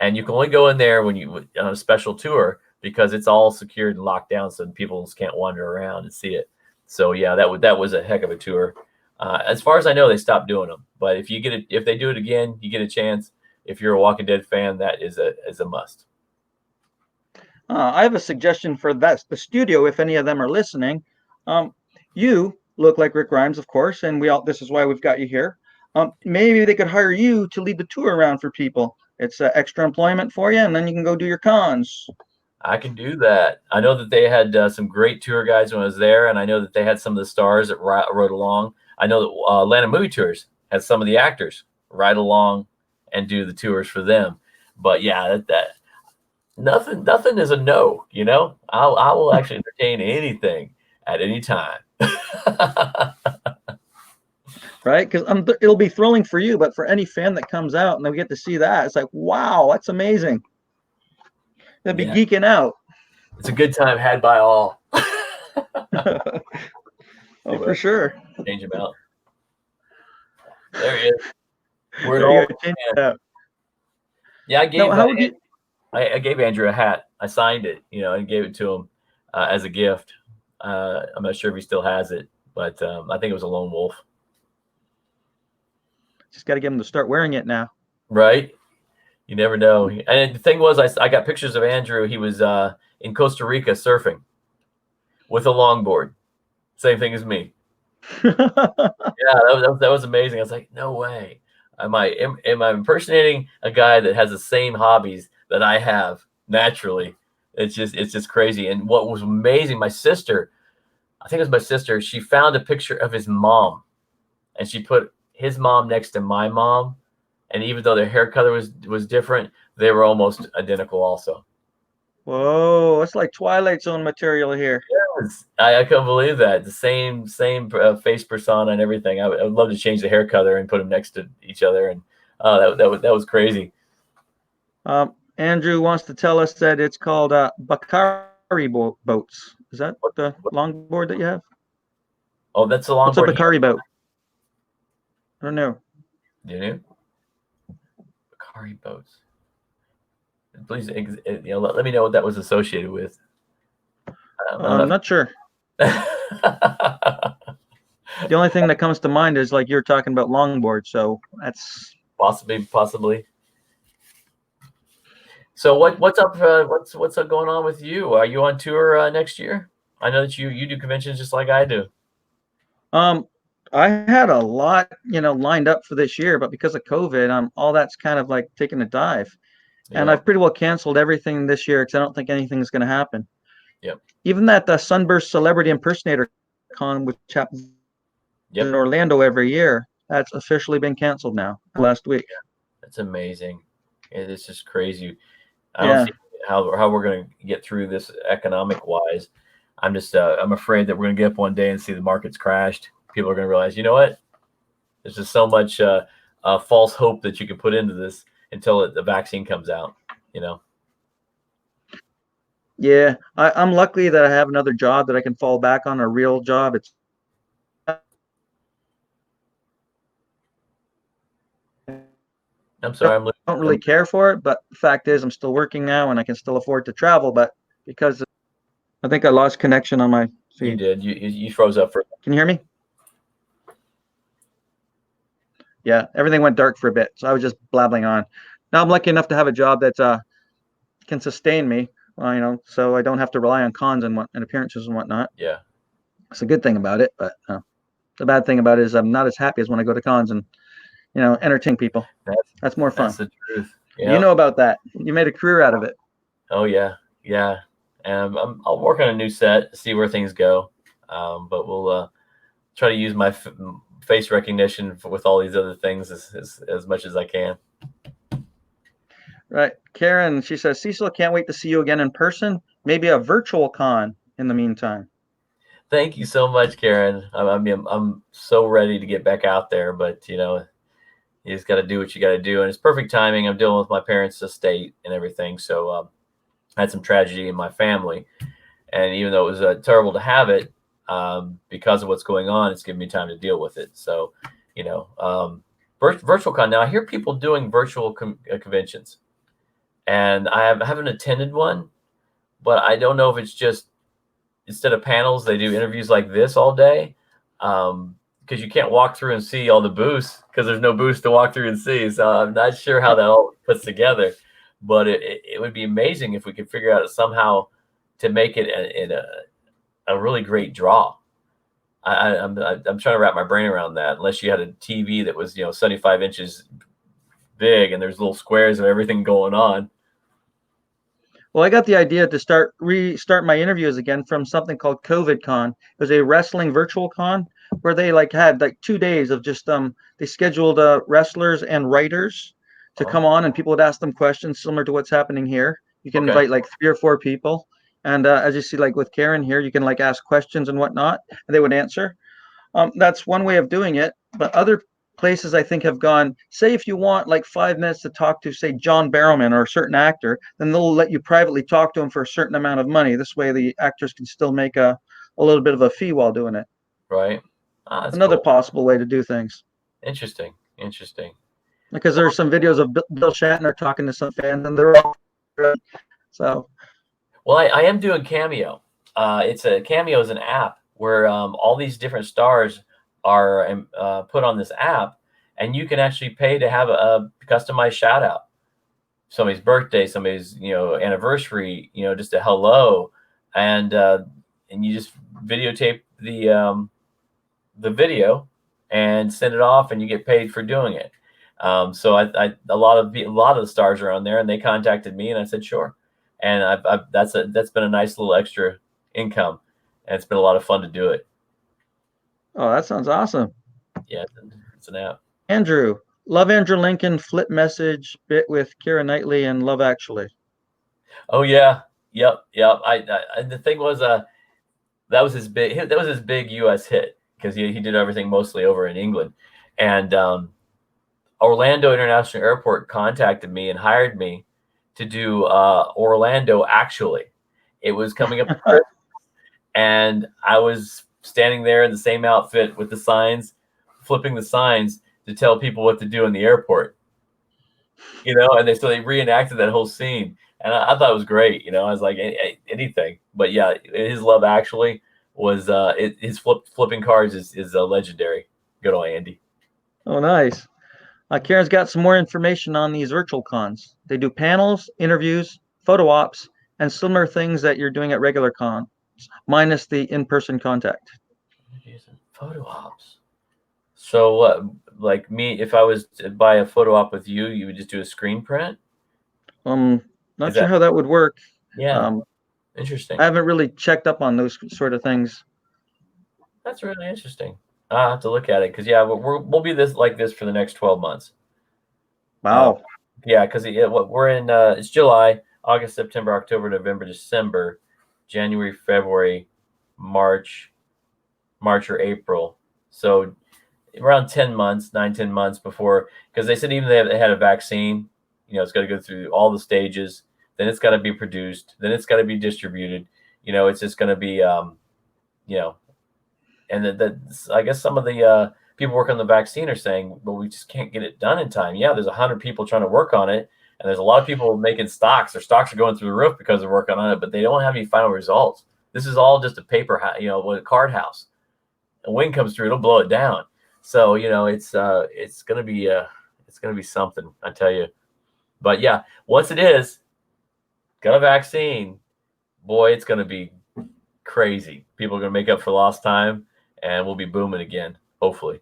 And you can only go in there when you on a special tour, because it's all secured and locked down, so people just can't wander around and see it. So yeah, that was a heck of a tour. As far as I know, they stopped doing them. But if they do it again, you get a chance. If you're a Walking Dead fan, that is a must. I have a suggestion for the studio, if any of them are listening. You look like Rick Grimes, of course, and this is why we've got you here. Maybe they could hire you to lead the tour around for people. It's extra employment for you, and then you can go do your cons. I can do that. I know that they had some great tour guides when I was there, and I know that they had some of the stars that rode along. I know that Atlanta Movie Tours had some of the actors ride along and do the tours for them. But yeah, that nothing is a no. I will actually entertain anything at any time. Right? Because it'll be thrilling for you, but for any fan that comes out and they get to see that, it's like, wow, that's amazing. They'll be geeking out. It's a good time had by all. Oh, for sure. Change him out. There he is. We're all Yeah, I gave Andrew a hat. I signed it, and gave it to him as a gift. I'm not sure if he still has it, but I think it was a lone wolf. Just got to get him to start wearing it now. Right? You never know. And the thing was, I got pictures of Andrew. He was in Costa Rica surfing with a longboard. Same thing as me. Yeah, that was amazing. I was like, no way. Am I impersonating a guy that has the same hobbies that I have naturally? It's just crazy. And what was amazing, my sister, I think it was my sister, she found a picture of his mom, and she put his mom next to my mom. And even though their hair color was different, they were almost identical also. Whoa, it's like Twilight Zone material here. Yes, I couldn't believe that. The same face persona and everything. I would love to change the hair color and put them next to each other. And that was crazy. Andrew wants to tell us that it's called Bakari boats. Is that the longboard that you have? Oh, that's a longboard. What's a Bakari boat? I don't know. Do you? Bakari boats. Please, let me know what that was associated with. I'm I'm not. not sure. The only thing that comes to mind is like you're talking about longboard, so that's Possibly. So what's up? What's up going on with you? Are you on tour next year? I know that you do conventions just like I do. um I had a lot, lined up for this year, but because of COVID, all that's kind of like taking a dive. And Yep. I've pretty well canceled everything this year because I don't think anything is going to happen. Yep. Even that Sunburst Celebrity Impersonator Con, which happens in Yep. Orlando every year, that's officially been canceled now last week. That's amazing. It's just crazy. I don't Yeah. see how we're going to get through this economic wise. I'm afraid that we're going to get up one day and see the markets crashed. People are going to realize, you know what? There's just so much false hope that you can put into this until the vaccine comes out. You know. Yeah. I'm lucky that I have another job that I can fall back on, a real job. It's I'm sorry. don't really care for it, but the fact is I'm still working now and I can still afford to travel, but because I think I lost connection on my You feed. did. You froze up for. Can you hear me? Yeah, everything went dark for a bit, so I was just blabbling on. Now I'm lucky enough to have a job that can sustain me, so I don't have to rely on cons and appearances and whatnot. Yeah. It's a good thing about it, but the bad thing about it is I'm not as happy as when I go to cons and entertain people. That's That's more that's fun. the truth. You Yeah. know about that. You made a career out of it. Oh yeah. Yeah. And I'll work on a new set, see where things go. But we'll try to use my face recognition with all these other things as much as I can. Right. Karen, she says, Cecil, can't wait to see you again in person. Maybe a virtual con in the meantime. Thank you so much, Karen. I mean, I'm so ready to get back out there, but you just got to do what you got to do, and it's perfect timing. I'm dealing with my parents' estate and everything, so I had some tragedy in my family, and even though it was terrible to have it, because of what's going on, it's given me time to deal with it. So, virtual con. Now I hear people doing virtual conventions, and I haven't attended one, but I don't know if it's just instead of panels, they do interviews like this all day. Because you can't walk through and see all the booths because there's no booths to walk through and see. So I'm not sure how that all puts together, but it would be amazing if we could figure out somehow to make it a really great draw. I'm trying to wrap my brain around that. Unless you had a TV that was 75 inches big and there's little squares of everything going on. Well, I got the idea to restart my interviews again from something called COVID Con. It was a wrestling virtual con where they had 2 days of just they scheduled wrestlers and writers to come on, and people would ask them questions similar to what's happening here. You can invite like 3 or 4 people, and as you see, like with Karen here, you can ask questions and whatnot, and they would answer. That's one way of doing it, but other places I think have gone, say if you want like 5 minutes to talk to, say, John Barrowman or a certain actor, then they'll let you privately talk to him for a certain amount of money. This way the actors can still make a little bit of a fee while doing it. Right. That's Another cool. possible way to do things. Interesting. Because there's some videos of Bill Shatner talking to some fans, and they're all so. Well, I am doing Cameo. Cameo is an app where all these different stars are put on this app, and you can actually pay to have a customized shout out. Somebody's birthday, somebody's anniversary, just a hello, and you just videotape the video and send it off, and you get paid for doing it. So a lot of the stars are on there, and they contacted me, and I said sure, and that's been a nice little extra income, and it's been a lot of fun to do it. Oh, that sounds awesome. Yeah, it's an app. Andrew, love Andrew Lincoln, flip message bit with Keira Knightley and Love Actually. Oh yeah, yep. I the thing was that was his big U.S. hit because he did everything mostly over in England, and Orlando International Airport contacted me and hired me to do Orlando Actually. It was coming up to Christmas, and I was standing there in the same outfit with the signs, flipping the signs to tell people what to do in the airport. And they reenacted that whole scene, and I thought it was great. I was like anything, but yeah, his Love Actually was his flipping cars is legendary. Good old Andy. Oh, nice. Karen's got some more information on these virtual cons. They do panels, interviews, photo ops, and similar things that you're doing at regular cons, minus the in-person contact. Photo ops. So what? Like me, if I was to buy a photo op with you, you would just do a screen print. Not Is sure that how that would work. yeah? Um, Interesting. I haven't really checked up on those sort of things. That's really interesting. I'll have to look at it because yeah, we'll be this for the next 12 months. Wow. Yeah, because we're in it's July, August, September, October, November, December, January, February, March, or April. So around 10 months, 9, 10 months before, because they said even they had a vaccine, it's got to go through all the stages, then it's got to be produced, then it's got to be distributed. It's just going to be, you know, and I guess some of the people working on the vaccine are saying, well, we just can't get it done in time. Yeah, there's 100 people trying to work on it, and there's a lot of people making stocks. Their stocks are going through the roof because they're working on it, but they don't have any final results. This is all just a paper, a card house. A wind comes through, it'll blow it down. So it's gonna be something, I tell you. But yeah, once it is got a vaccine, boy, it's gonna be crazy. People are gonna make up for lost time, and we'll be booming again. Hopefully.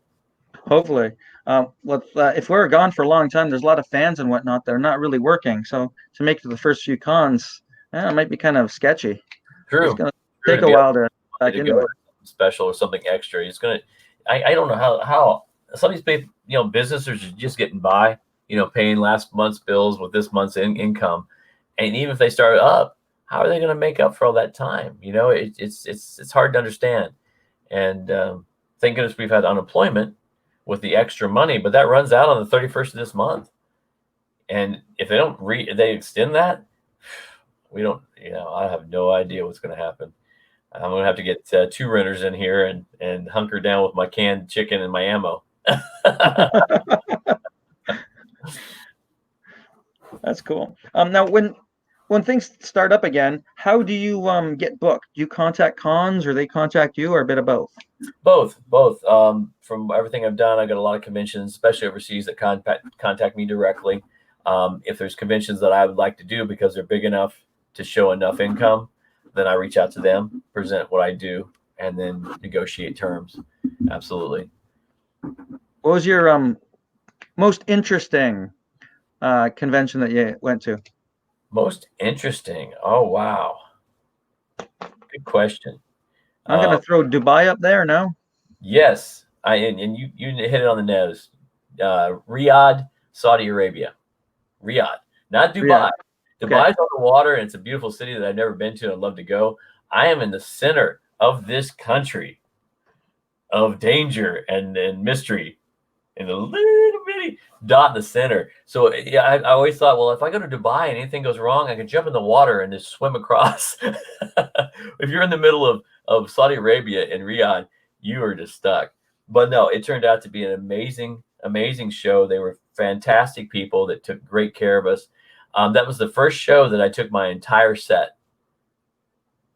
Hopefully. If we're gone for a long time, there's a lot of fans and whatnot that are not really working. So to make it to the first few cons, it might be kind of sketchy. It's True. going to True take to a be while to back to into go it. special or something extra. It's gonna. I don't know how some of these people, businesses are just getting by. Paying last month's bills with this month's income, and even if they start up, how are they going to make up for all that time? It's hard to understand. And thank goodness we've had unemployment with the extra money, but that runs out on the 31st of this month. And if they don't they extend that, we don't. I have no idea what's going to happen. I'm gonna have to get 2 renters in here and hunker down with my canned chicken and my ammo. That's cool. Now, when things start up again, how do you get booked? Do you contact cons, or they contact you, or a bit of both? Both. From everything I've done, I got a lot of conventions, especially overseas, that contact me directly. If there's conventions that I would like to do because they're big enough to show enough income, then I reach out to them, present what I do, and then negotiate terms. Absolutely. What was your most interesting convention that you went to? Most interesting. Oh wow, good question. I'm gonna throw Dubai up there. No. Yes, and you hit it on the nose. Riyadh, Saudi Arabia. Riyadh, not Yeah. Dubai. Okay. Dubai's on the water, and it's a beautiful city that I've never been to and I'd love to go. I am in the center of this country of danger and mystery, in a little bitty dot in the center. So yeah, I always thought, well, if I go to Dubai and anything goes wrong, I can jump in the water and just swim across. If you're in the middle of Saudi Arabia and Riyadh, you are just stuck. But no, it turned out to be an amazing show. They were fantastic people that took great care of us. That was the first show that I took my entire set.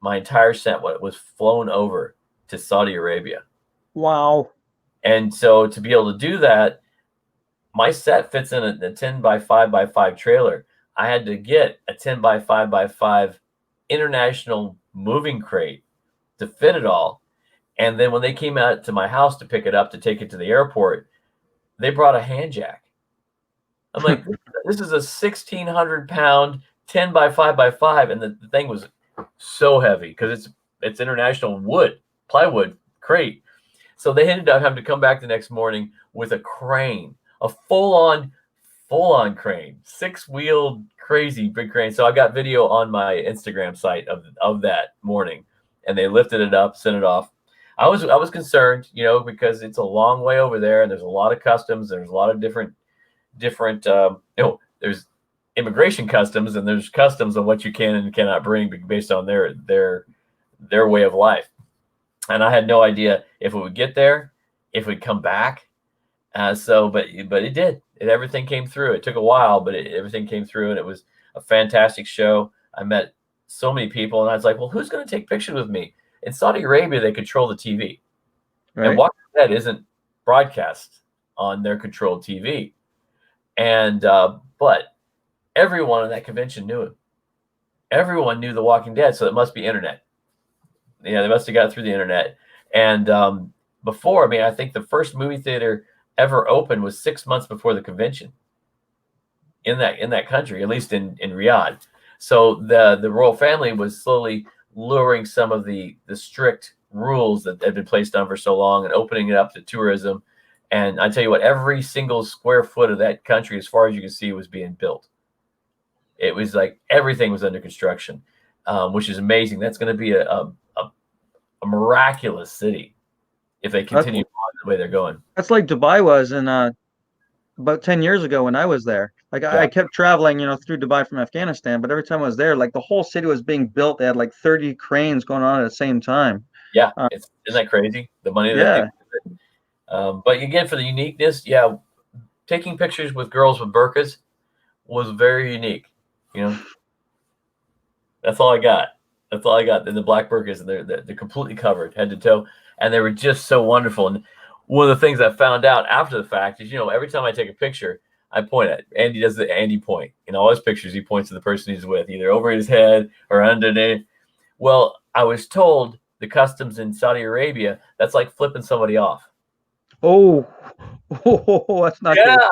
What was flown over to Saudi Arabia. Wow. And so to be able to do that, my set fits in a 10 by 5 by 5 trailer. I had to get a 10 by 5 by 5 international moving crate to fit it all. And then when they came out to my house to pick it up to take it to the airport, they brought a hand jack. I'm like, this is a 1,600-pound 10 by 5 by 5, and the thing was so heavy because it's international plywood crate. So they ended up having to come back the next morning with a crane, a full-on crane, 6-wheeled, crazy big crane. So I got video on my Instagram site of that morning, and they lifted it up, sent it off. I was concerned, because it's a long way over there, and there's a lot of customs. There's a lot of different. There's immigration customs, and there's customs on what you can and cannot bring based on their way of life. And I had no idea if it would get there, if it would come back. But it did. Everything came through. It took a while, but everything came through, and it was a fantastic show. I met so many people, and I was like, well, who's going to take pictures with me? In Saudi Arabia, they control the TV, and Right. Walking Dead isn't broadcast on their controlled TV. And but everyone in that convention knew him. Everyone knew The Walking Dead, so it must be internet. Yeah, they must have got through the internet. And before, I mean, I think the first movie theater ever opened was 6 months before the convention in that country, at least in Riyadh. So the royal family was slowly lowering some of the strict rules that had been placed on for so long and opening it up to tourism. And I tell you what, every single square foot of that country, as far as you can see, was being built. It was like everything was under construction, which is amazing. That's going to be a miraculous city if they That's, continue on the way they're going. that's like Dubai was in about 10 years ago when I was there. Like I Yeah, kept traveling, through Dubai from Afghanistan, but every time I was there, like the whole city was being built. They had like 30 cranes going on at the same time. yeah. Uh, Isn't that crazy? The money that they. yeah. But again, for the uniqueness, yeah, taking pictures with girls with burqas was very unique. You know, that's all I got. That's all I got. In the black burqas, and they're completely covered head to toe, and they were just so wonderful. And one of the things I found out after the fact is, every time I take a picture, I point at Andy. Does the Andy point in all his pictures? He points to the person he's with, either over his head or underneath. Well, I was told the customs in Saudi Arabia, that's like flipping somebody off. Oh, oh, that's not Yeah, good.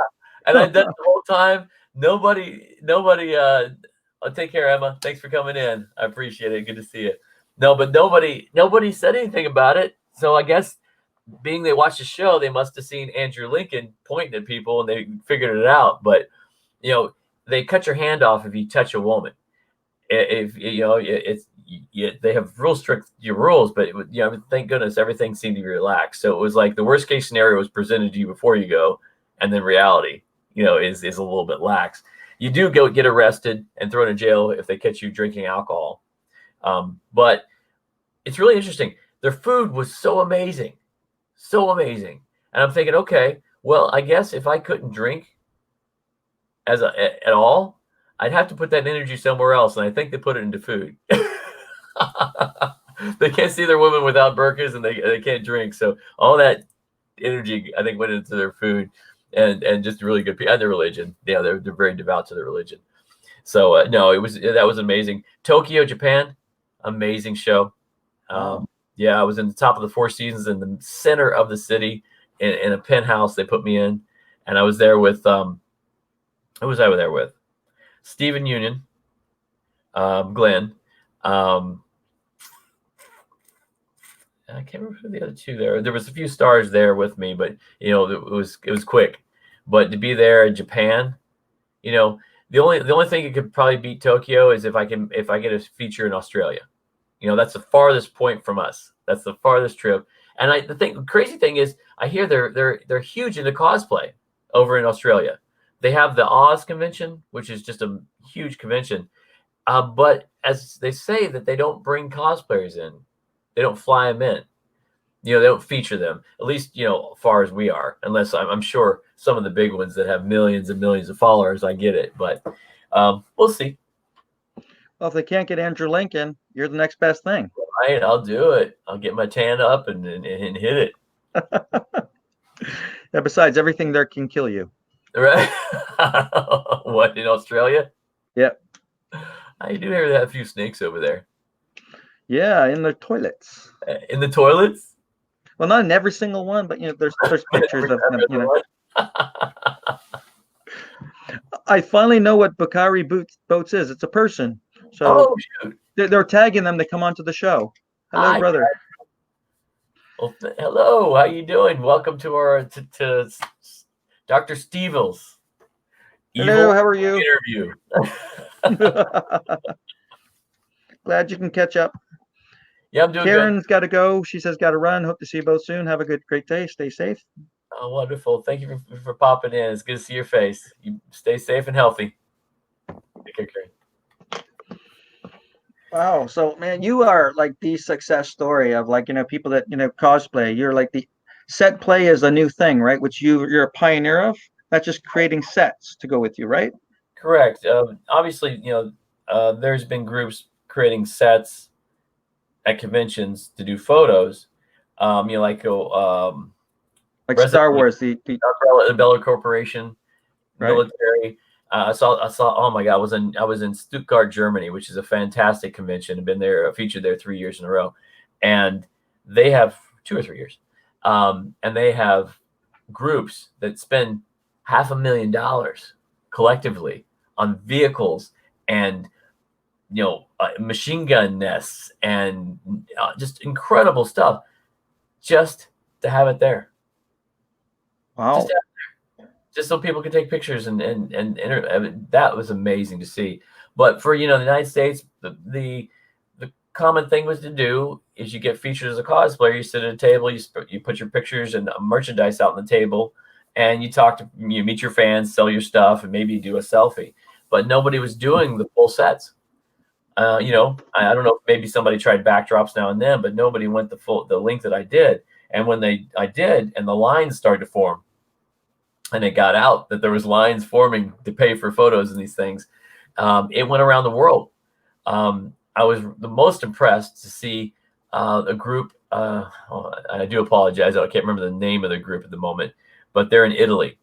and I've done it the whole time. Nobody. I'll take care, Emma. Thanks for coming in. I appreciate it. Good to see you. No, but nobody said anything about it. So I guess being they watched the show, they must have seen Andrew Lincoln pointing at people and they figured it out. But they cut your hand off if you touch a woman. If they have real strict rules, but thank goodness everything seemed to be relaxed. So it was like the worst case scenario was presented to you before you go, and then reality, is a little bit lax. You do get arrested and thrown in jail if they catch you drinking alcohol. But it's really interesting. Their food was so amazing, and I'm thinking, okay, well, I guess if I couldn't drink at all, I'd have to put that energy somewhere else, and I think they put it into food. They can't see their women without burqas, and they can't drink. So all that energy, I think, went into their food, and just really good people and their religion. Yeah, they're very devout to their religion. So no, that was amazing. Tokyo, Japan, amazing show. Yeah, I was in the top of the Four Seasons in the center of the city in a penthouse they put me in, and I was there with who was I there with? Stephen Union, Glenn. I can't remember who the other two there. There was a few stars there with me, but it was quick. But to be there in Japan, the only thing that could probably beat Tokyo is if I get a feature in Australia. That's the farthest point from us. That's the farthest trip. And the crazy thing is, I hear they're huge into cosplay over in Australia. They have the Oz convention, which is just a huge convention. But as they say that they don't bring cosplayers in, they don't fly them in. They don't feature them, at least, as far as we are, unless I'm sure some of the big ones that have millions and millions of followers, I get it. But we'll see. Well, if they can't get Andrew Lincoln, you're the next best thing. Right, I'll do it. I'll get my tan up and hit it. Yeah, besides, everything there can kill you. Right? What, in Australia? Yep. I do hear they have a few snakes over there. Yeah, in the toilets. In the toilets? Well, not in every single one, but there's pictures of them. I finally know what Bakari Boats is. It's a person. So shoot. They're tagging them to come onto the show. Hello, brother. Well, hello. How you doing? Welcome to our to Dr. Stevels. Hello, how are you? Interview. Glad you can catch up. Yeah, I'm doing Karen's got to go. She says got to run. Hope to see you both soon. Have a great day. Stay safe. Oh, wonderful. Thank you for popping in. It's good to see your face. You stay safe and healthy. Take care, Karen. Wow. So, man, you are like the success story of people that, cosplay. You're like set play is a new thing, right? Which you're a pioneer of. That's just creating sets to go with you, right? Correct. Obviously, there's been groups creating sets at conventions to do photos. Like Like Resident Star Wars, the Umbrella Corporation, right? military. I saw. Oh my God, I was in Stuttgart, Germany, which is a fantastic convention. I've been there, featured there 3 years in a row, and they have 2 or 3 years, and they have groups that spend $500,000 collectively on vehicles and machine gun nests and just incredible stuff, just to have it there, just Wow. just so people can take pictures I mean, that was amazing to see. But for the United States, the common thing was to do is you get featured as a cosplayer. You sit at a table, you put your pictures and merchandise out on the table, and you meet your fans, sell your stuff, and maybe do a selfie. But nobody was doing the full sets. I don't know if maybe somebody tried backdrops now and then, but nobody went the length that I did. And when I did, and the lines started to form, and it got out that there was lines forming to pay for photos and these things, it went around the world. I was the most impressed to see a group. I do apologize, I can't remember the name of the group at the moment, but they're in Italy,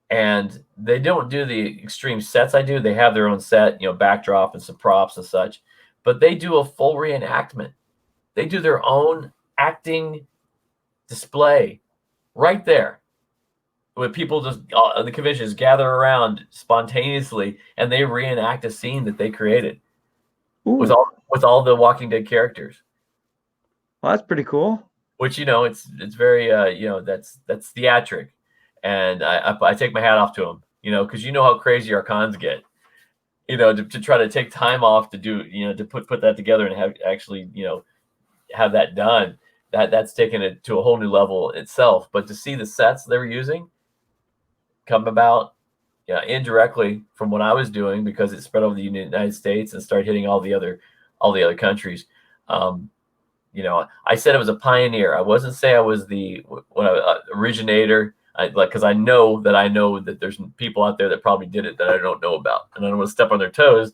and they don't do the extreme sets I do. They have their own set, backdrop and some props and such, but they do a full reenactment. They do their own acting display right there, where people just the conventions gather around spontaneously and they reenact a scene that they created with Ooh, all the Walking Dead characters. well, that's pretty cool. Which it's very that's theatric, and I take my hat off to them, because how crazy our cons get, to try to take time off to do to put that together and have actually have that done. That's taken it to a whole new level itself. But to see the sets they were using come about, indirectly from what I was doing, because it spread over the United States and started hitting all the other countries. Um, I said I was a pioneer. I wasn't say I was the originator. Because I know that there's people out there that probably did it that I don't know about, and I don't want to step on their toes.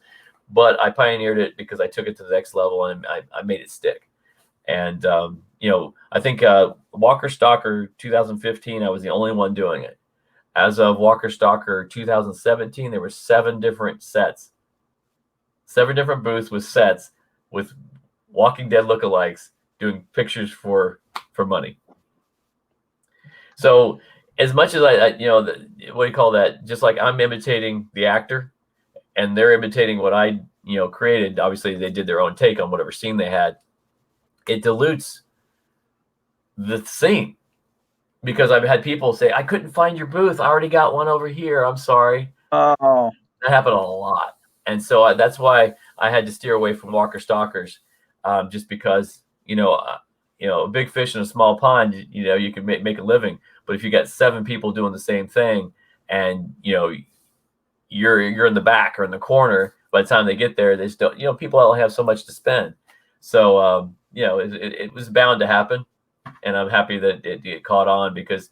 But I pioneered it because I took it to the next level and I made it stick. And I think Walker Stalker 2015, I was the only one doing it. As of Walker Stalker 2017, there were 7 different sets, 7 different booths with sets with Walking Dead lookalikes doing pictures for money. So as much as what do you call that? Just like I'm imitating the actor, and they're imitating what I created. Obviously, they did their own take on whatever scene they had. It dilutes the scene, because I've had people say, "I couldn't find your booth. I already got one over here. I'm sorry." Oh, That happened a lot, and so that's why I had to steer away from Walker Stalkers, just because a big fish in a small pond. You can make a living, but if you got 7 people doing the same thing, and you're in the back or in the corner, by the time they get there, they still people don't have so much to spend. So it was bound to happen, and I'm happy that it caught on, because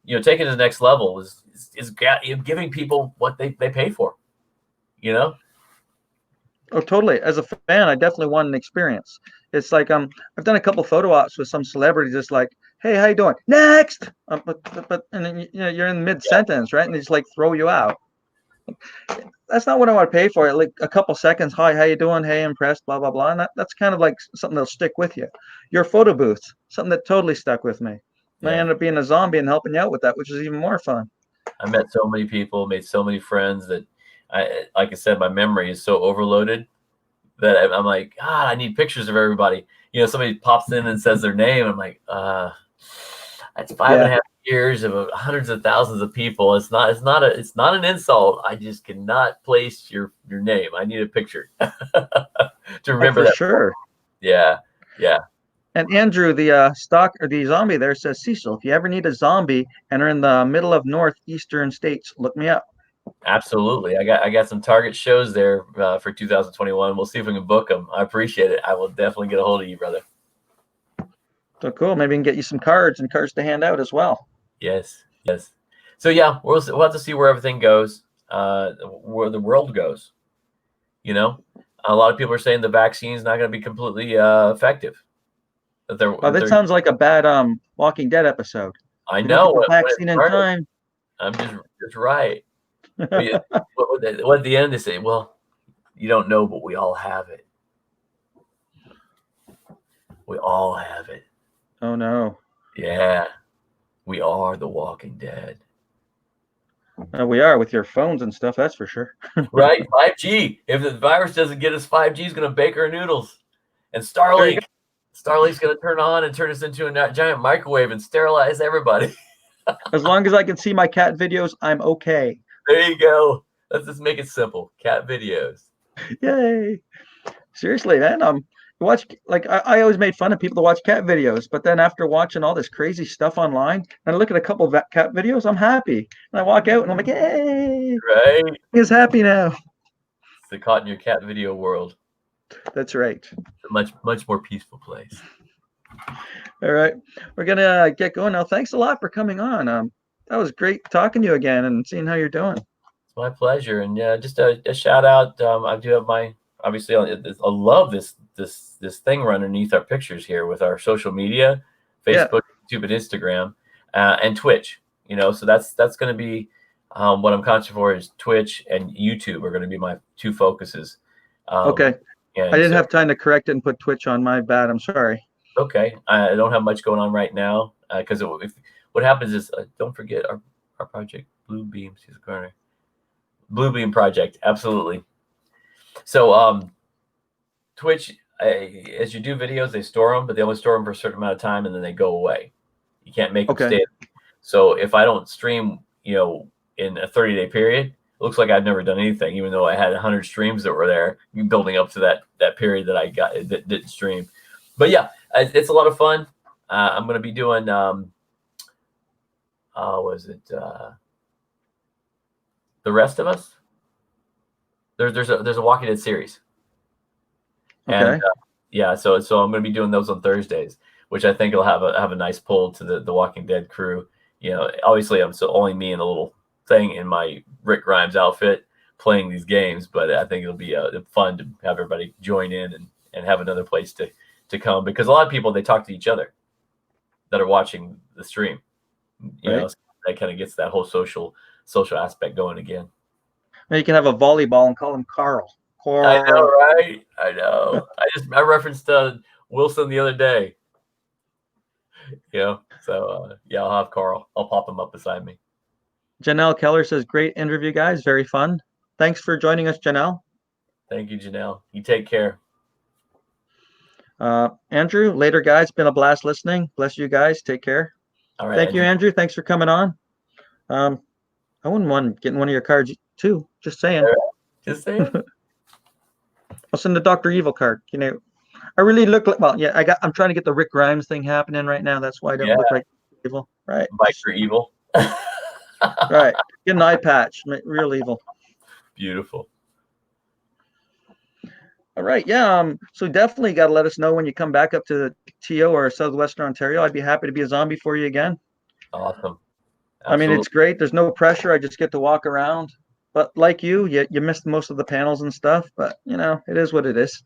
taking it to the next level is giving people what they pay for. oh, totally. As a fan, I definitely want an experience. It's like I've done a couple photo ops with some celebrities. It's like, hey, how you doing? Next, but and then you're in mid sentence, right? And they just like throw you out. That's not what I want to pay for. Like a couple seconds. Hi, how you doing? Hey, impressed. Blah blah blah. And that's kind of like something that'll stick with you. Your photo booth, something that totally stuck with me. And I Yeah. ended up being a zombie and helping you out with that, which is even more fun. I met so many people, made so many friends, that like I said, my memory is so overloaded that I'm like, God, I need pictures of everybody. Somebody pops in and says their name. I'm like, that's five and Yeah, a half years of hundreds of thousands of people. It's not an insult. I just cannot place your name. I need a picture to oh remember for that. sure. Yeah, yeah. And Andrew, the stock or the zombie there says, Cecil, if you ever need a zombie and are in the middle of northeastern states, look me up. Absolutely. I got some target shows there for 2021. We'll see if we can book them. I appreciate it. I will definitely get a hold of you, brother. So cool. Maybe we can get you some cards and cards to hand out as well. Yes, yes. So yeah, we'll have to see where everything goes, where the world goes. You know, a lot of people are saying the vaccine is not going to be completely effective. Oh, that They're sounds like a bad Walking Dead episode. I If you don't know get the when it vaccine in started. time. I'm just right. But what at the end they say? Well, you don't know, but we all have it. We all have it. Oh no. Yeah, we are the Walking Dead. We are with your phones and stuff, that's for sure. Right? 5G. If the virus doesn't get us, 5G is going to bake our noodles. And There you go. Starlink's going to turn on and turn us into a giant microwave and sterilize everybody. As long as I can see my cat videos, I'm okay. There you go. Let's just make it simple. Cat videos. Yay. Seriously, man. Watch like I always made fun of people that watch cat videos, but then after watching all this crazy stuff online, and I look at a couple of cat videos, I'm happy. And I walk out and I'm like, yay, Right? he's happy now. It's the caught in your cat video world. That's right. It's a much more peaceful place. All right. We're gonna get going now. Thanks a lot for coming on. That was great talking to you again and seeing how you're doing. It's my pleasure. And yeah, just a shout out. I do have my obviously I love this thing running underneath our pictures here with our social media, Facebook, YouTube, and Instagram, and Twitch. So that's going to be what I'm concentrating for is Twitch and YouTube are going to be my two focuses. Okay. I didn't have time to correct it and put Twitch on. My bad. I'm sorry. Okay. I don't have much going on right now because what happens is don't forget our project Blue Beam. She's a corner. Blue Beam project, absolutely. So Twitch, as you do videos, they store them, but they only store them for a certain amount of time, and then they go away. You can't make them stay. So if I don't stream, in a 30-day period, it looks like I've never done anything, even though I had 100 streams that were there, building up to that period that I got that didn't stream. But yeah, it's a lot of fun. I'm going to be doing The Rest of Us. There's a Walking Dead series. Okay. And yeah, so I'm going to be doing those on Thursdays, which I think will have a nice pull to the Walking Dead crew. Obviously I'm only me in a little thing in my Rick Grimes outfit playing these games, but I think it'll be fun to have everybody join in and have another place to come, because a lot of people, they talk to each other that are watching the stream. So that kind of gets that whole social aspect going again. Now you can have a volleyball and call him Carl. I know, right? I know. I referenced Wilson the other day. So yeah, I'll have Carl. I'll pop him up beside me. Janelle Keller says, great interview, guys. Very fun. Thanks for joining us, Janelle. Thank you, Janelle. You take care. Andrew, later, guys. Been a blast listening. Bless you guys. Take care. All right. Thank you, Andrew. Thanks for coming on. I wouldn't mind getting one of your cards too. Just saying. Just saying. I'll send the Dr. Evil card. I really look like, well, yeah, I'm trying to get the Rick Grimes thing happening right now. That's why I don't look like evil. Right. Biker evil. Right. Get an eye patch. Real evil. Beautiful. All right. Yeah. So definitely got to let us know when you come back up to the TO or Southwestern Ontario. I'd be happy to be a zombie for you again. Awesome. Absolutely. I mean, it's great. There's no pressure. I just get to walk around. But like you missed most of the panels and stuff. But it is what it is.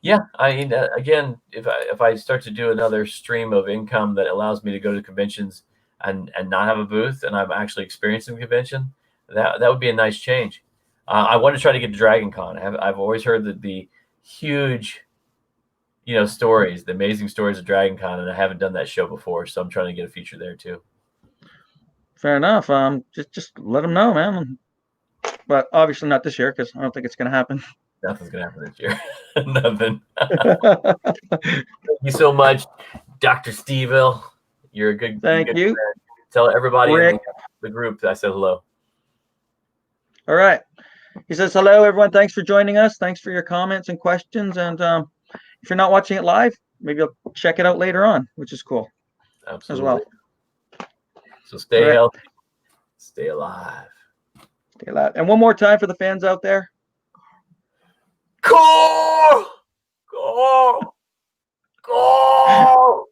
Yeah, I mean, again, if I start to do another stream of income that allows me to go to conventions and not have a booth, and I'm actually experiencing the convention, that would be a nice change. I want to try to get to Dragon Con. I've always heard that the huge, stories, the amazing stories of Dragon Con, and I haven't done that show before, so I'm trying to get a feature there too. Fair enough. Just let them know, man. But obviously not this year, because I don't think it's going to happen. Nothing's going to happen this year. Nothing. Thank you so much, Dr. Steveville. You're a good Thank you. Friend. Tell everybody in the group that I said hello. All right. He says, hello, everyone. Thanks for joining us. Thanks for your comments and questions. And if you're not watching it live, maybe you'll check it out later on, which is cool. Absolutely. As well. So stay healthy. Stay alive. Stay alive. And one more time for the fans out there. Go! Go! Go!